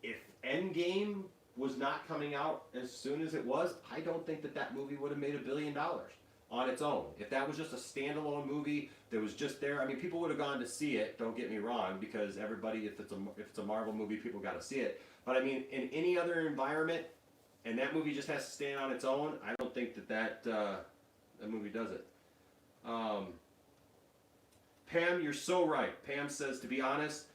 A: if Endgame was not coming out as soon as it was, I don't think that movie would have made $1 billion on its own. If that was just a standalone movie that was just there, I mean, people would have gone to see it. Don't get me wrong, because everybody, if it's a Marvel movie, people got to see it. But I mean, in any other environment, and that movie just has to stand on its own, I don't think that movie does it. Pam, you're so right. Pam says, to be honest,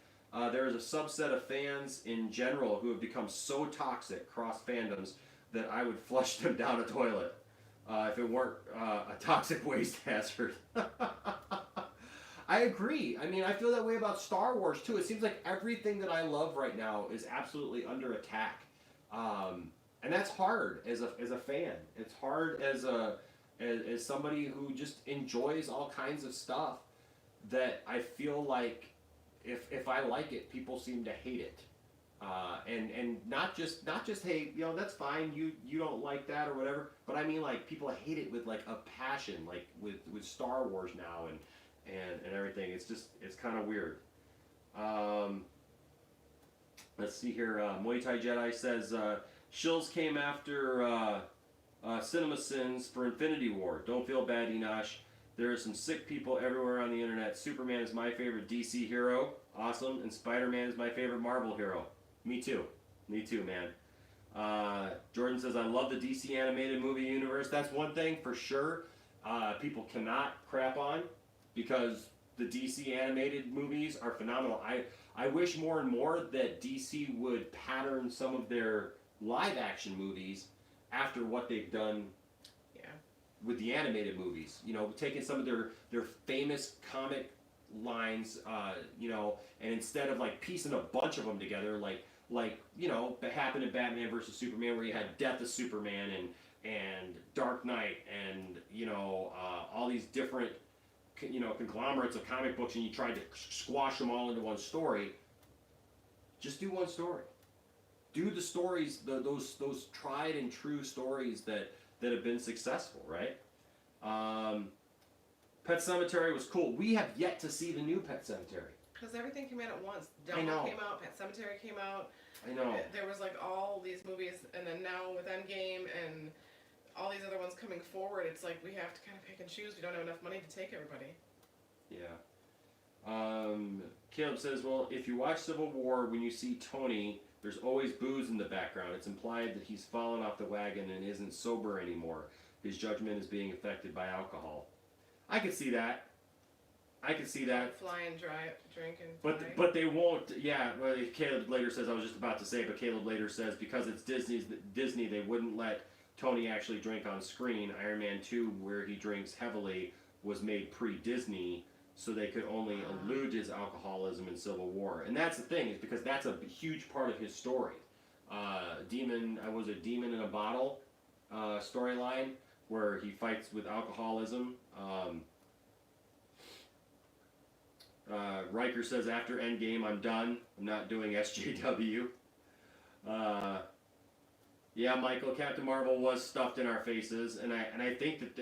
A: there is a subset of fans in general who have become so toxic cross fandoms that I would flush them down a toilet if it weren't a toxic waste hazard. I agree. I mean, I feel that way about Star Wars too. It seems like everything that I love right now is absolutely under attack, and that's hard as a fan. It's hard as somebody who just enjoys all kinds of stuff. That I feel like if I like it, people seem to hate it, and not just hey, you know, that's fine, you don't like that or whatever, but I mean, like, people hate it with like a passion, like with Star Wars now and everything. It's kind of weird. Let's see here. Muay Thai Jedi says Shills came after Cinema Sins for Infinity War. Don't feel bad, Enosh. There are some sick people everywhere on the internet. Superman is my favorite DC hero. Awesome. And Spider-Man is my favorite Marvel hero. Me too. Me too, man. Jordan says, I love the DC animated movie universe. That's one thing for sure people cannot crap on, because the DC animated movies are phenomenal. I wish more and more that DC would pattern some of their live action movies after what they've done with the animated movies. You know, taking some of their famous comic lines, you know, and instead of like piecing a bunch of them together, like you know, that happened in Batman versus Superman, where you had Death of Superman and Dark Knight, and you know, all these different, you know, conglomerates of comic books, and you tried to squash them all into one story. Just do one story. Do the stories, those tried and true stories that have been successful, right? Pet Sematary was cool. We have yet to see the new Pet Sematary.
B: Because everything came out at once.
A: I know.
B: Dumbo came out, Pet Sematary came out.
A: I know.
B: There was like all these movies, and then now with Endgame and all these other ones coming forward, it's like we have to kind of pick and choose. We don't have enough money to take everybody.
A: Yeah. Caleb says, well, if you watch Civil War, when you see Tony, there's always booze in the background. It's implied that he's fallen off the wagon and isn't sober anymore. His judgment is being affected by alcohol. I could see that.
B: Fly and drink and fly.
A: But they won't. Yeah. Well, Caleb later says, I was just about to say, but Caleb later says, because it's Disney, they wouldn't let Tony actually drink on screen. Iron Man 2, where he drinks heavily, was made pre-Disney, so they could only allude to his alcoholism in Civil War. And that's the thing, is because that's a huge part of his story. Demon in a Bottle storyline, where he fights with alcoholism. Riker says, after Endgame, I'm done. I'm not doing SJW. Yeah, Michael, Captain Marvel was stuffed in our faces, and I think that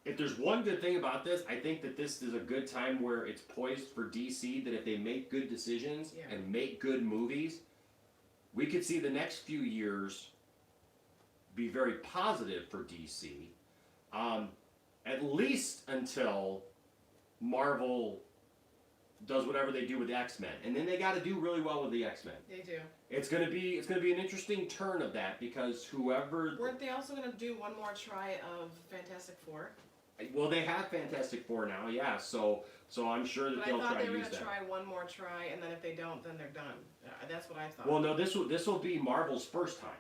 A: if there's one good thing about this, I think that this is a good time where it's poised for DC, that if they make good decisions and make good movies, we could see the next few years be very positive for DC. at least until Marvel does whatever they do with the X-Men, and then they got to do really well with the X-Men.
B: They do.
A: It's gonna be an interesting turn of that because whoever.
B: Weren't they also gonna do one more try of Fantastic Four?
A: Well, they have Fantastic Four now, yeah. So I'm sure that
B: But
A: they'll
B: I thought
A: try
B: they
A: to
B: were
A: use
B: gonna
A: that.
B: try one more try, and then if they don't, then they're done. That's what I thought.
A: Well, no, this will be Marvel's first time.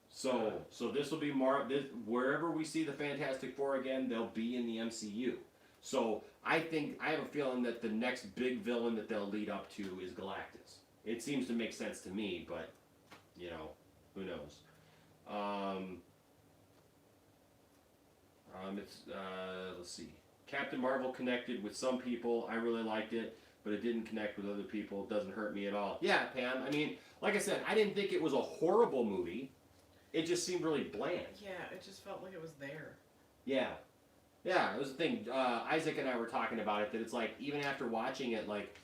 A: So this will be wherever we see the Fantastic Four again, they'll be in the MCU. So I have a feeling that the next big villain that they'll lead up to is Galactus. It seems to make sense to me, but who knows? Let's see. Captain Marvel connected with some people. I really liked it, but it didn't connect with other people. It doesn't hurt me at all. Yeah, Pam. I mean, like I said, I didn't think it was a horrible movie. It just seemed really bland.
B: Yeah, it just felt like it was there.
A: Yeah, it was the thing. Isaac and I were talking about it. That it's like even after watching it, like.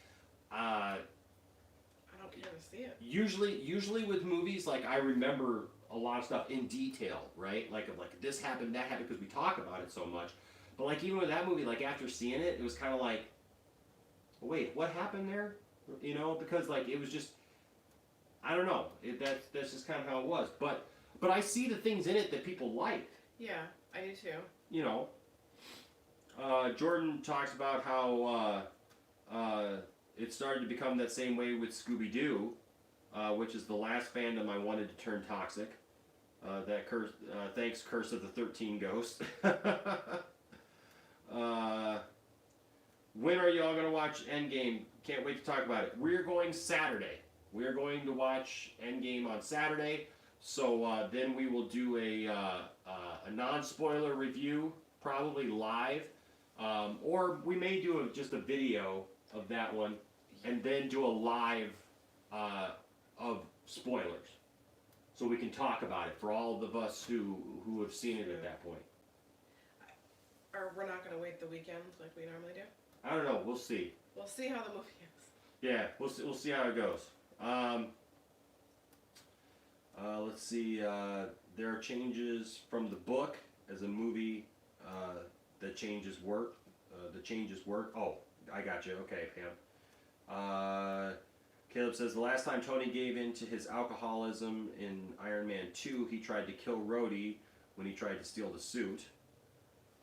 B: I don't care to see it.
A: Usually with movies, like I remember a lot of stuff in detail, right? Like this happened, that happened, because we talk about it so much. But like even with that movie, like after seeing it, it was kind of like, wait, what happened there? Because like it was just, I don't know. That's just kind of how it was. But I see the things in it that people liked.
B: Yeah, I do too.
A: Jordan talks about how it started to become that same way with Scooby-Doo, which is the last fandom I wanted to turn toxic. Thanks, Curse of the 13 Ghosts. When are y'all going to watch Endgame? Can't wait to talk about it. We're going Saturday. We're going to watch Endgame on Saturday. So then we will do a non-spoiler review, probably live. Or we may do just a video of that one, and then do a live of spoilers, so we can talk about it for all of us who have seen it at that point.
B: Or we're not going to wait the weekend like we normally do?
A: I don't know. We'll see.
B: We'll see how the movie is.
A: Yeah, we'll see how it goes. Let's see. There are changes from the book as a movie that changes work. Oh, I got you. Okay, Pam. Caleb says the last time Tony gave in to his alcoholism in Iron Man 2, he tried to kill Rhodey when he tried to steal the suit.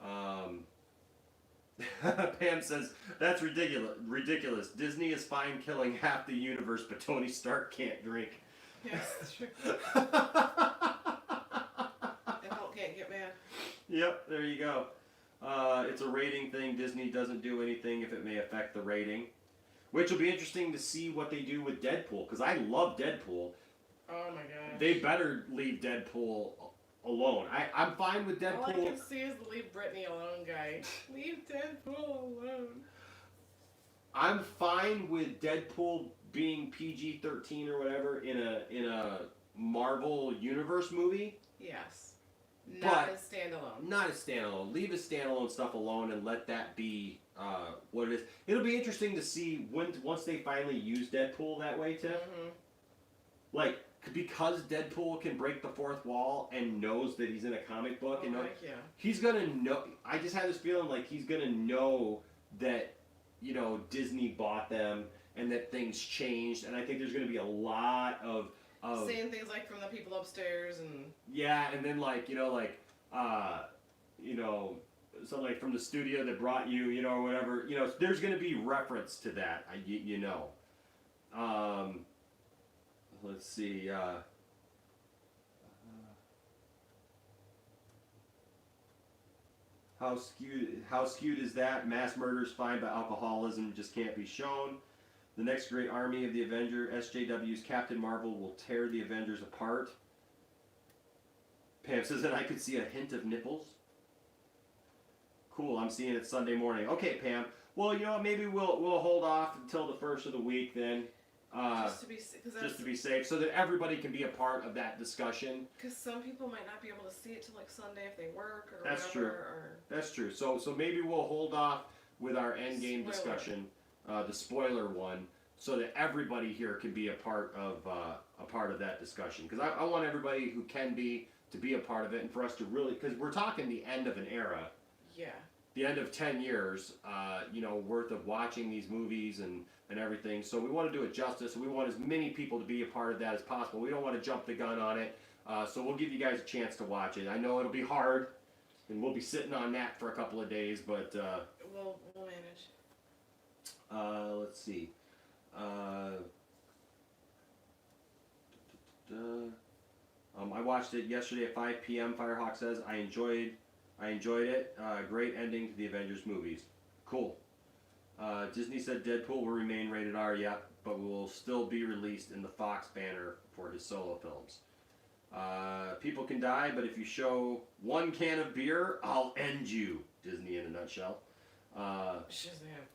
A: Pam says that's ridiculous. Disney is fine killing half the universe, but Tony Stark can't drink.
B: Yes, that's true. Hulk can't get mad.
A: Yep, there you go. It's a rating thing. Disney doesn't do anything if it may affect the rating. Which will be interesting to see what they do with Deadpool, because I love Deadpool.
B: Oh my gosh.
A: They better leave Deadpool alone. I'm fine with Deadpool.
B: All I can see is the leave Britney alone guy. Leave Deadpool alone.
A: I'm fine with Deadpool being PG-13 or whatever in a Marvel Universe movie.
B: Yes. Not as standalone.
A: Not as standalone. Leave his standalone stuff alone and let that be what it is. It'll be interesting to see once they finally use Deadpool that way, Tiff.
B: Mm-hmm.
A: Like, because Deadpool can break the fourth wall and knows that he's in a comic book, and he's gonna know. I just have this feeling like he's gonna know that Disney bought them and that things changed, and I think there's gonna be a lot of
B: saying things like from the people upstairs and
A: and then something like from the studio that brought you, or whatever. There's gonna be reference to that. Let's see. How skewed is that? Mass murder is fine, but alcoholism just can't be shown. The next great army of the Avenger, SJW's Captain Marvel, will tear the Avengers apart. Pam says that I could see a hint of nipples. Cool, I'm seeing it Sunday morning. Okay, Pam. Well, maybe we'll hold off until the first of the week then. Just to be safe, so that everybody can be a part of that discussion.
B: Because some people might not be able to see it till Sunday if they work or
A: That's
B: whatever.
A: True. That's true. So maybe we'll hold off with our Endgame discussion, the spoiler one, so that everybody here can be a part of that discussion. Because I want everybody who can be to be a part of it, and for us to really, because we're talking the end of an era.
B: Yeah.
A: the end of 10 years, worth of watching these movies and everything. So we want to do it justice, and we want as many people to be a part of that as possible. We don't want to jump the gun on it. So we'll give you guys a chance to watch it. I know it'll be hard, and we'll be sitting on that for a couple of days, but
B: we'll manage.
A: Let's see. I watched it yesterday at 5 p.m. Firehawk says I enjoyed it. Great ending to the Avengers movies. Cool. Disney said Deadpool will remain rated R, yep, but will still be released in the Fox banner for his solo films. People can die, but if you show one can of beer, I'll end you. Disney in a nutshell.
B: Shazam.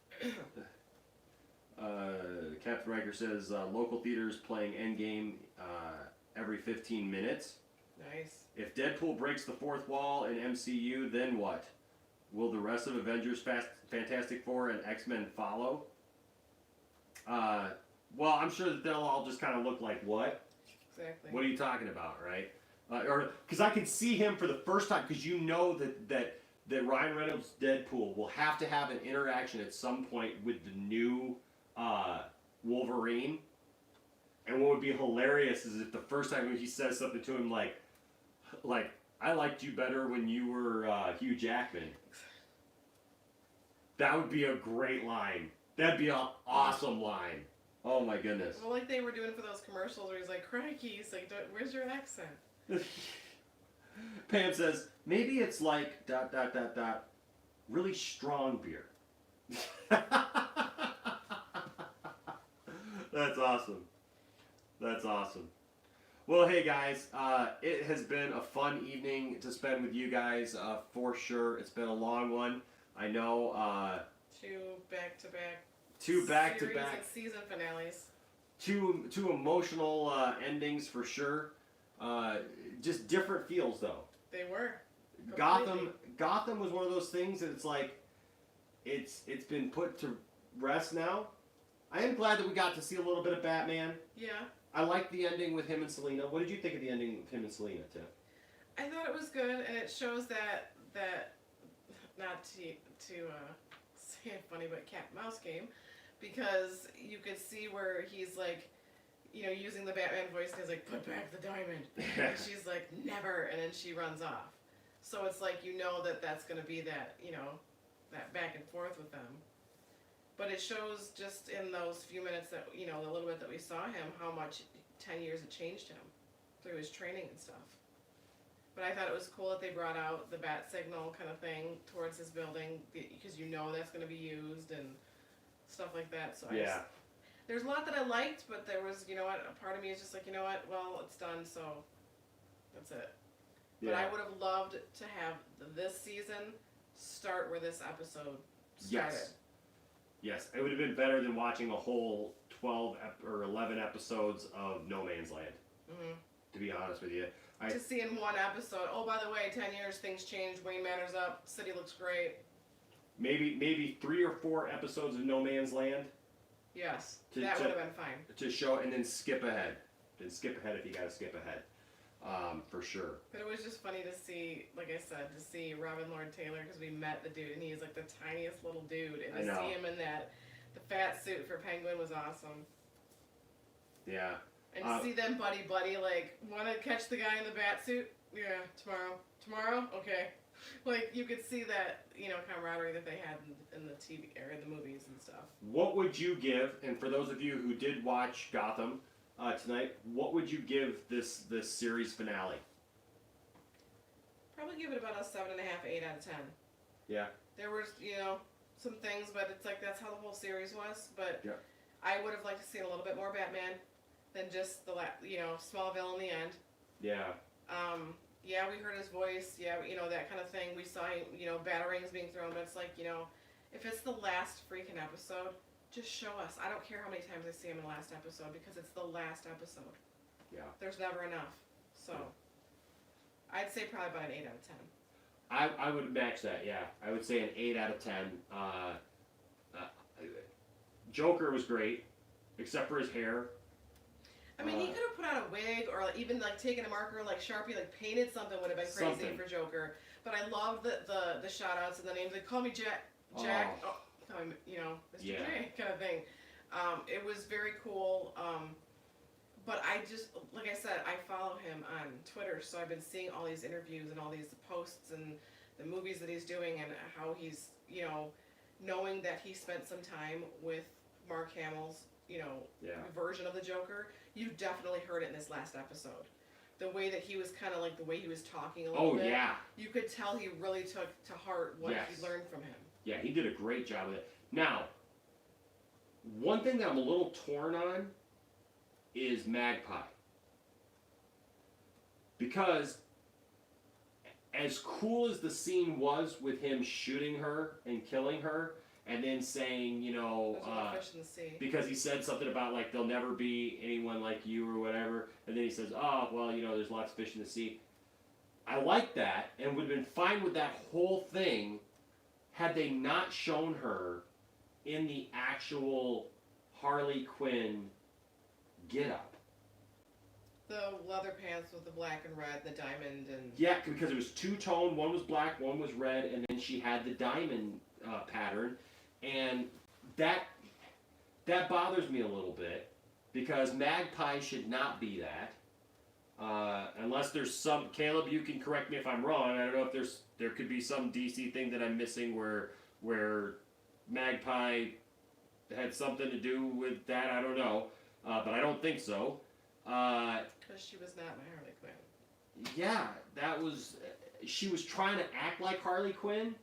A: Captain Riker says local theaters playing Endgame every 15 minutes.
B: Nice.
A: If Deadpool breaks the fourth wall in MCU, then what? Will the rest of Avengers, Fantastic Four, and X-Men follow? Well, I'm sure that they'll all just kind of look like what?
B: Exactly.
A: What are you talking about, right? Or because I can see him for the first time, because you know that Ryan Reynolds' Deadpool will have to have an interaction at some point with the new Wolverine. And what would be hilarious is if the first time he says something to him like I liked you better when you were Hugh Jackman. That would be a great line. That'd be an awesome line. Oh my goodness.
B: Well, like they were doing for those commercials where he's like, crikey, he's like, where's your accent?
A: Pam says, maybe it's like ... really strong beer. That's awesome. That's awesome. Well, hey guys, it has been a fun evening to spend with you guys, for sure. It's been a long one. I know.
B: Two back-to-back.
A: Two back-to-back.
B: And season finales.
A: Two emotional endings for sure. Just different feels though.
B: They were.
A: Gotham was one of those things that it's like, it's been put to rest now. I am glad that we got to see a little bit of Batman.
B: Yeah.
A: I liked the ending with him and Selena. What did you think of the ending with him and Selena, Tiff?
B: I thought it was good, and it shows that not to say it funny, but cat and mouse game, because you could see where he's like, using the Batman voice, and he's like, put back the diamond, and she's like, never, and then she runs off. So it's like that's gonna be that that back and forth with them. But it shows just in those few minutes that, the little bit that we saw him, how much 10 years had changed him through his training and stuff. But I thought it was cool that they brought out the bat signal kind of thing towards his building, because that's going to be used and stuff like that. So there's a lot that I liked, but there was, a part of me is just like, well, it's done, so that's it. Yeah. But I would have loved to have this season start where this episode started.
A: Yes, it would have been better than watching a whole 12 or 11 episodes of No Man's Land. Mm-hmm. To be honest with you.
B: To see in one episode, oh, by the way, 10 years, things change, Wayne Manor's up, city looks great.
A: Maybe 3 or 4 episodes of No Man's Land.
B: Yes, that would have been fine.
A: To show, and then skip ahead. Then skip ahead if you got to skip ahead. For sure.
B: But it was just funny to see, like I said, to see Robin Lord Taylor, because we met the dude, and he's like the tiniest little dude, and to see him in the fat suit for Penguin was awesome.
A: Yeah.
B: And to see them buddy, like, want to catch the guy in the bat suit? Yeah, tomorrow? Okay. Like, you could see that, camaraderie that they had in the TV, or in the movies and stuff.
A: What would you give, and for those of you who did watch Gotham, tonight, what would you give this series finale?
B: Probably give it about a 7.5, 8 out of 10.
A: Yeah.
B: There was, some things, but it's like that's how the whole series was. But
A: yeah.
B: I would have liked to see a little bit more Batman than just the Smallville in the end.
A: Yeah.
B: Yeah, we heard his voice. Yeah, that kind of thing. We saw, batarangs being thrown, but it's like, if it's the last freaking episode, just show us. I don't care how many times I see him in the last episode, because it's the last episode.
A: Yeah. There's
B: never enough. So, I'd say probably about an 8 out of 10.
A: I would match that, yeah. I would say an 8 out of 10. Joker was great, except for his hair.
B: I mean, he could have put on a wig or even like taken a marker, like Sharpie, like painted something would have been crazy
A: Something.
B: for Joker. But I love the shout outs and the names. Like, call me Jack, call me, you know, Mr.
A: Yeah.
B: J kind of thing. It was very cool. But I just, like I said, I follow him on Twitter, so I've been seeing all these interviews and all these posts and the movies that he's doing and how he's, you know, knowing that he spent some time with Mark Hamill's, you know, version of the Joker. You definitely heard it in this last episode. The way that he was kind of like the way he was talking a little bit. Oh, yeah. You could tell he really took to heart what he learned from him.
A: Yeah, he did a great job with it. Now, one thing that I'm a little torn on is Magpie. Because as cool as the scene was with him shooting her and killing her, and then saying, you know,
B: fish in the sea.
A: because he said something about like there'll never be anyone like you or whatever, and then he says, oh, well, you know, there's lots of fish in the sea. I like that, and would have been fine with that whole thing had they not shown her in the actual Harley Quinn get-up.
B: The leather pants with the black and red, the diamond, and...
A: Yeah, because it was two-tone. One was black, one was red, and then she had the diamond pattern. And that bothers me a little bit, because Magpie should not be that. Unless there's some... Caleb, you can correct me if I'm wrong. I don't know if there could be some DC thing that I'm missing where Magpie had something to do with that. I don't know. But I don't think so.
B: Because she was not my Harley Quinn.
A: Yeah, that was... She was trying to act like Harley Quinn.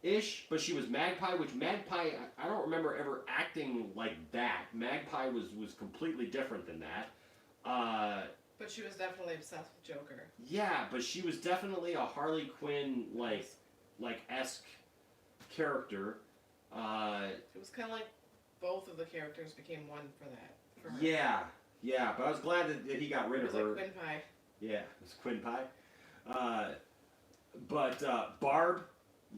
A: Ish, but she was Magpie, which Magpie, I don't remember ever acting like that. Magpie was completely different than that.
B: But she was definitely obsessed with Joker.
A: Yeah, but she was definitely a Harley Quinn, esque character.
B: It was kind of like both of the characters became one for that. For her.
A: Yeah, but I was glad that he got rid of her.
B: It was like Quinn Pie.
A: Yeah, it was Quinn Pie. But Barb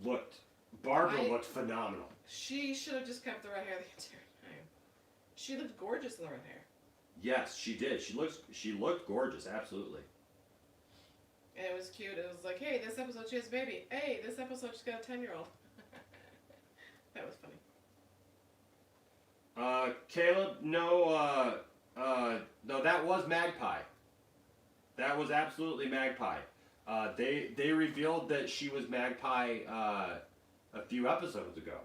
A: looked phenomenal.
B: She should have just kept the red hair the entire time. She looked gorgeous in the red hair.
A: Yes, she did. She looked gorgeous, absolutely.
B: And it was cute. It was like, hey, this episode she has a baby. Hey, this episode she's got a 10-year-old. That was funny.
A: Caleb, no, that was Magpie. That was absolutely Magpie. They revealed that she was Magpie a few episodes ago.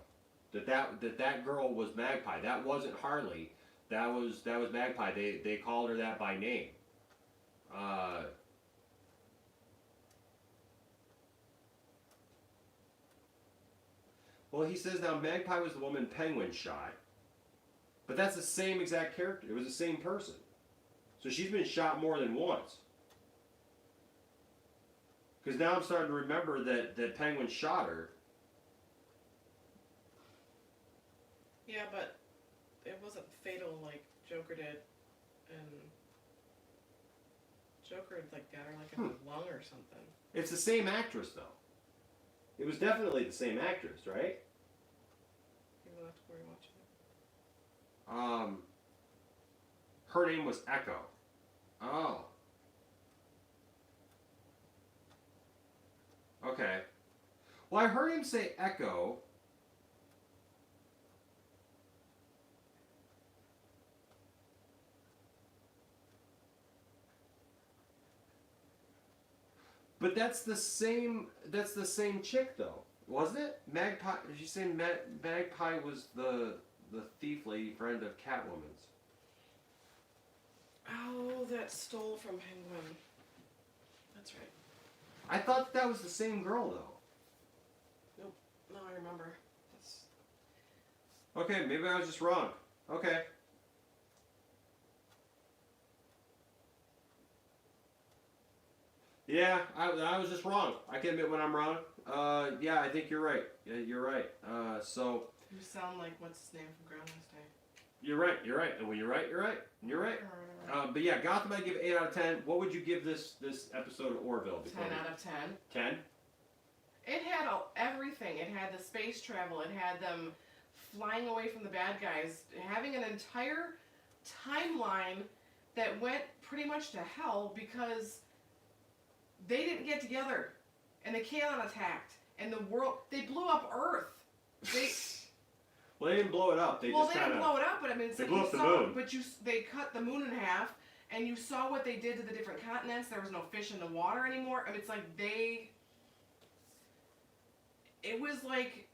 A: That girl was Magpie. That wasn't Harley. That was Magpie. They called her that by name. Well, he says now Magpie was the woman Penguin shot. But that's the same exact character. It was the same person. So she's been shot more than once. Because now I'm starting to remember that Penguin shot her.
B: Yeah, but it wasn't fatal like Joker did. And Joker got her in the lung or something.
A: It's the same actress, though. It was definitely the same actress, right?
B: Maybe we'll have to rewatch it.
A: Her name was Echo. Oh. Okay. Well, I heard him say Echo. But that's the same chick, though, wasn't it? Magpie. Did you say Magpie was the thief lady friend of Catwoman's?
B: Oh, that stole from Penguin. That's right.
A: I thought that was the same girl, though.
B: Nope. No, I remember.
A: Okay, maybe I was just wrong. Okay. Yeah, I was just wrong. I can admit when I'm wrong. Yeah, I think you're right. Yeah, you're right. So...
B: You sound like what's his name from Groundhog's Day.
A: You're right. And when you're right, you're right. And you're right. But yeah, Gotham I give 8 out of 10. What would you give this episode of Orville?
B: 10 out of 10.
A: 10?
B: It had everything. It had the space travel. It had them flying away from the bad guys. Having an entire timeline that went pretty much to hell because they didn't get together, and the Kalon attacked, and the world, they blew up Earth. They
A: Well, they didn't blow it up. They
B: well,
A: just
B: they
A: kind
B: didn't
A: of.
B: blow it up, but I mean, it's
A: They
B: like
A: blew
B: you
A: up the
B: saw,
A: moon.
B: but they cut the moon in half, and you saw what they did to the different continents. There was no fish in the water anymore. I mean, it's like it was like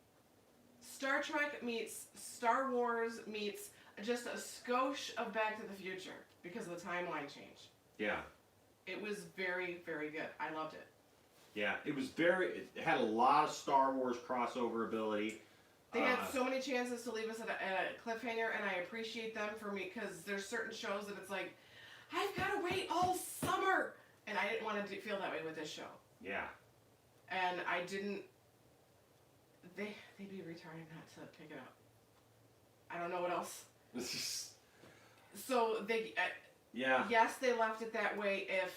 B: Star Trek meets Star Wars meets just a skosh of Back to the Future because of the timeline change.
A: Yeah.
B: It was very, very good. I loved it.
A: Yeah, it had a lot of Star Wars crossover ability.
B: They had so many chances to leave us at a cliffhanger, and I appreciate them for me, because there's certain shows that it's like, I've got to wait all summer, and I didn't want to feel that way with this show.
A: Yeah.
B: And I didn't. They'd be retarded not to pick it up. I don't know what else. So they.
A: Yeah.
B: Yes, they left it that way if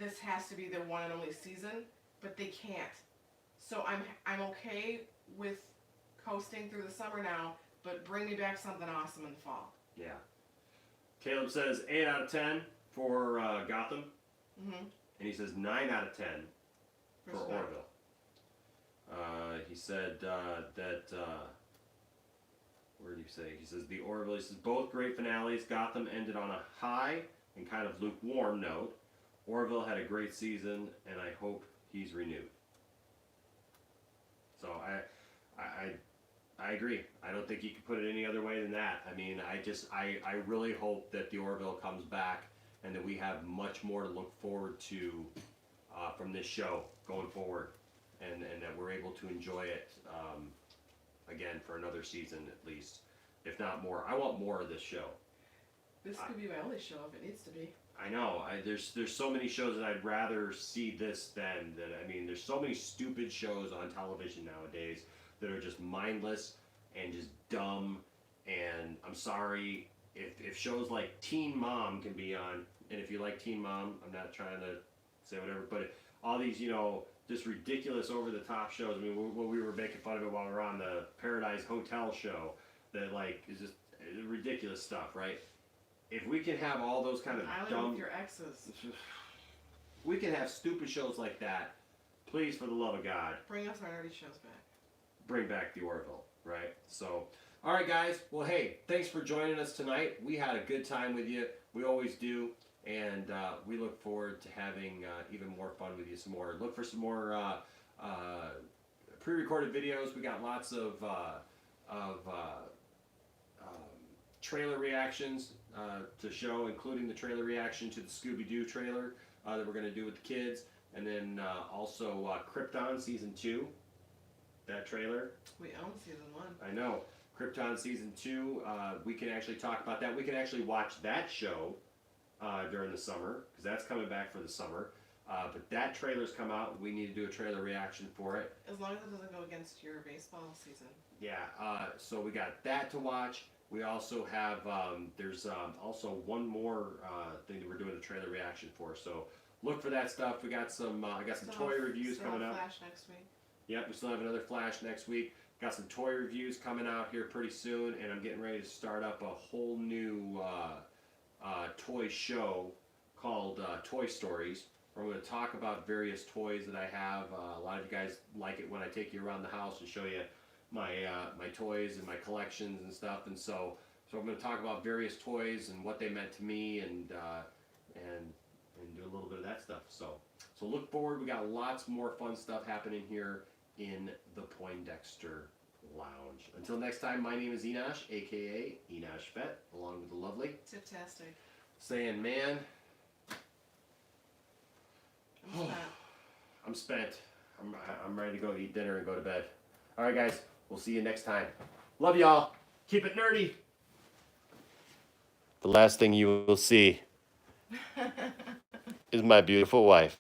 B: this has to be their one and only season, but they can't. So I'm okay with coasting through the summer now, but bring me back something awesome in the fall.
A: Yeah. Caleb says 8 out of 10 for Gotham.
B: Mm-hmm.
A: And he says 9 out of 10 for
B: Respect.
A: Orville. He said that. Where did he say? He says the Orville. He says both great finales. Gotham ended on a high and kind of lukewarm note. Orville had a great season, and I hope he's renewed. So I agree. I don't think you could put it any other way than that. I mean, I really hope that the Orville comes back and that we have much more to look forward to from this show going forward, and that we're able to enjoy it again for another season at least, if not more. I want more of this show.
B: This could be my only show if it needs to be.
A: I know. There's so many shows that I'd rather see this than that. I mean, there's so many stupid shows on television nowadays that are just mindless and just dumb. And I'm sorry if shows like Teen Mom can be on, and if you like Teen Mom, I'm not trying to say whatever, but all these, just ridiculous over-the-top shows. I mean, what we were making fun of it while we were on the Paradise Hotel show, that is just ridiculous stuff, right? If we can have all those kind of
B: Island
A: dumb,
B: with your exes.
A: we can have stupid shows like that. Please, for the love of God,
B: Bring us minority shows back.
A: bring back the Orville, right? So, all right, guys. Well, hey, thanks for joining us tonight. We had a good time with you. We always do, and we look forward to having even more fun with you some more. Look for some more pre-recorded videos. We got lots of trailer reactions to show, including the trailer reaction to the Scooby-Doo trailer that we're going to do with the kids, and then also Krypton Season 2, that trailer.
B: We own Season 1.
A: I know. Krypton Season 2, we can actually talk about that. We can actually watch that show during the summer, because that's coming back for the summer. But that trailer's come out. We need to do a trailer reaction for it.
B: As long as it doesn't go against your baseball season.
A: Yeah, so we got that to watch. We also have, there's also one more thing that we're doing a trailer reaction for. So look for that stuff. We got some, I got some toy reviews coming up.
B: Flash next week.
A: Yep, we still have another Flash next week. Got some toy reviews coming out here pretty soon, and I'm getting ready to start up a whole new toy show called Toy Stories, where I'm going to talk about various toys that I have. A lot of you guys like it when I take you around the house and show you my my toys and my collections and stuff, and so I'm going to talk about various toys and what they meant to me, and do a little bit of that stuff. So look forward. We got lots more fun stuff happening here in the Poindexter Lounge. Until next time, my name is Enosh, aka Enosh Fett, along with the lovely
B: Tiptastic.
A: saying, man,
B: I'm spent.
A: I'm spent. I'm ready to go eat dinner and go to bed. All right, guys. We'll see you next time. Love y'all. Keep it nerdy. The last thing you will see is my beautiful wife.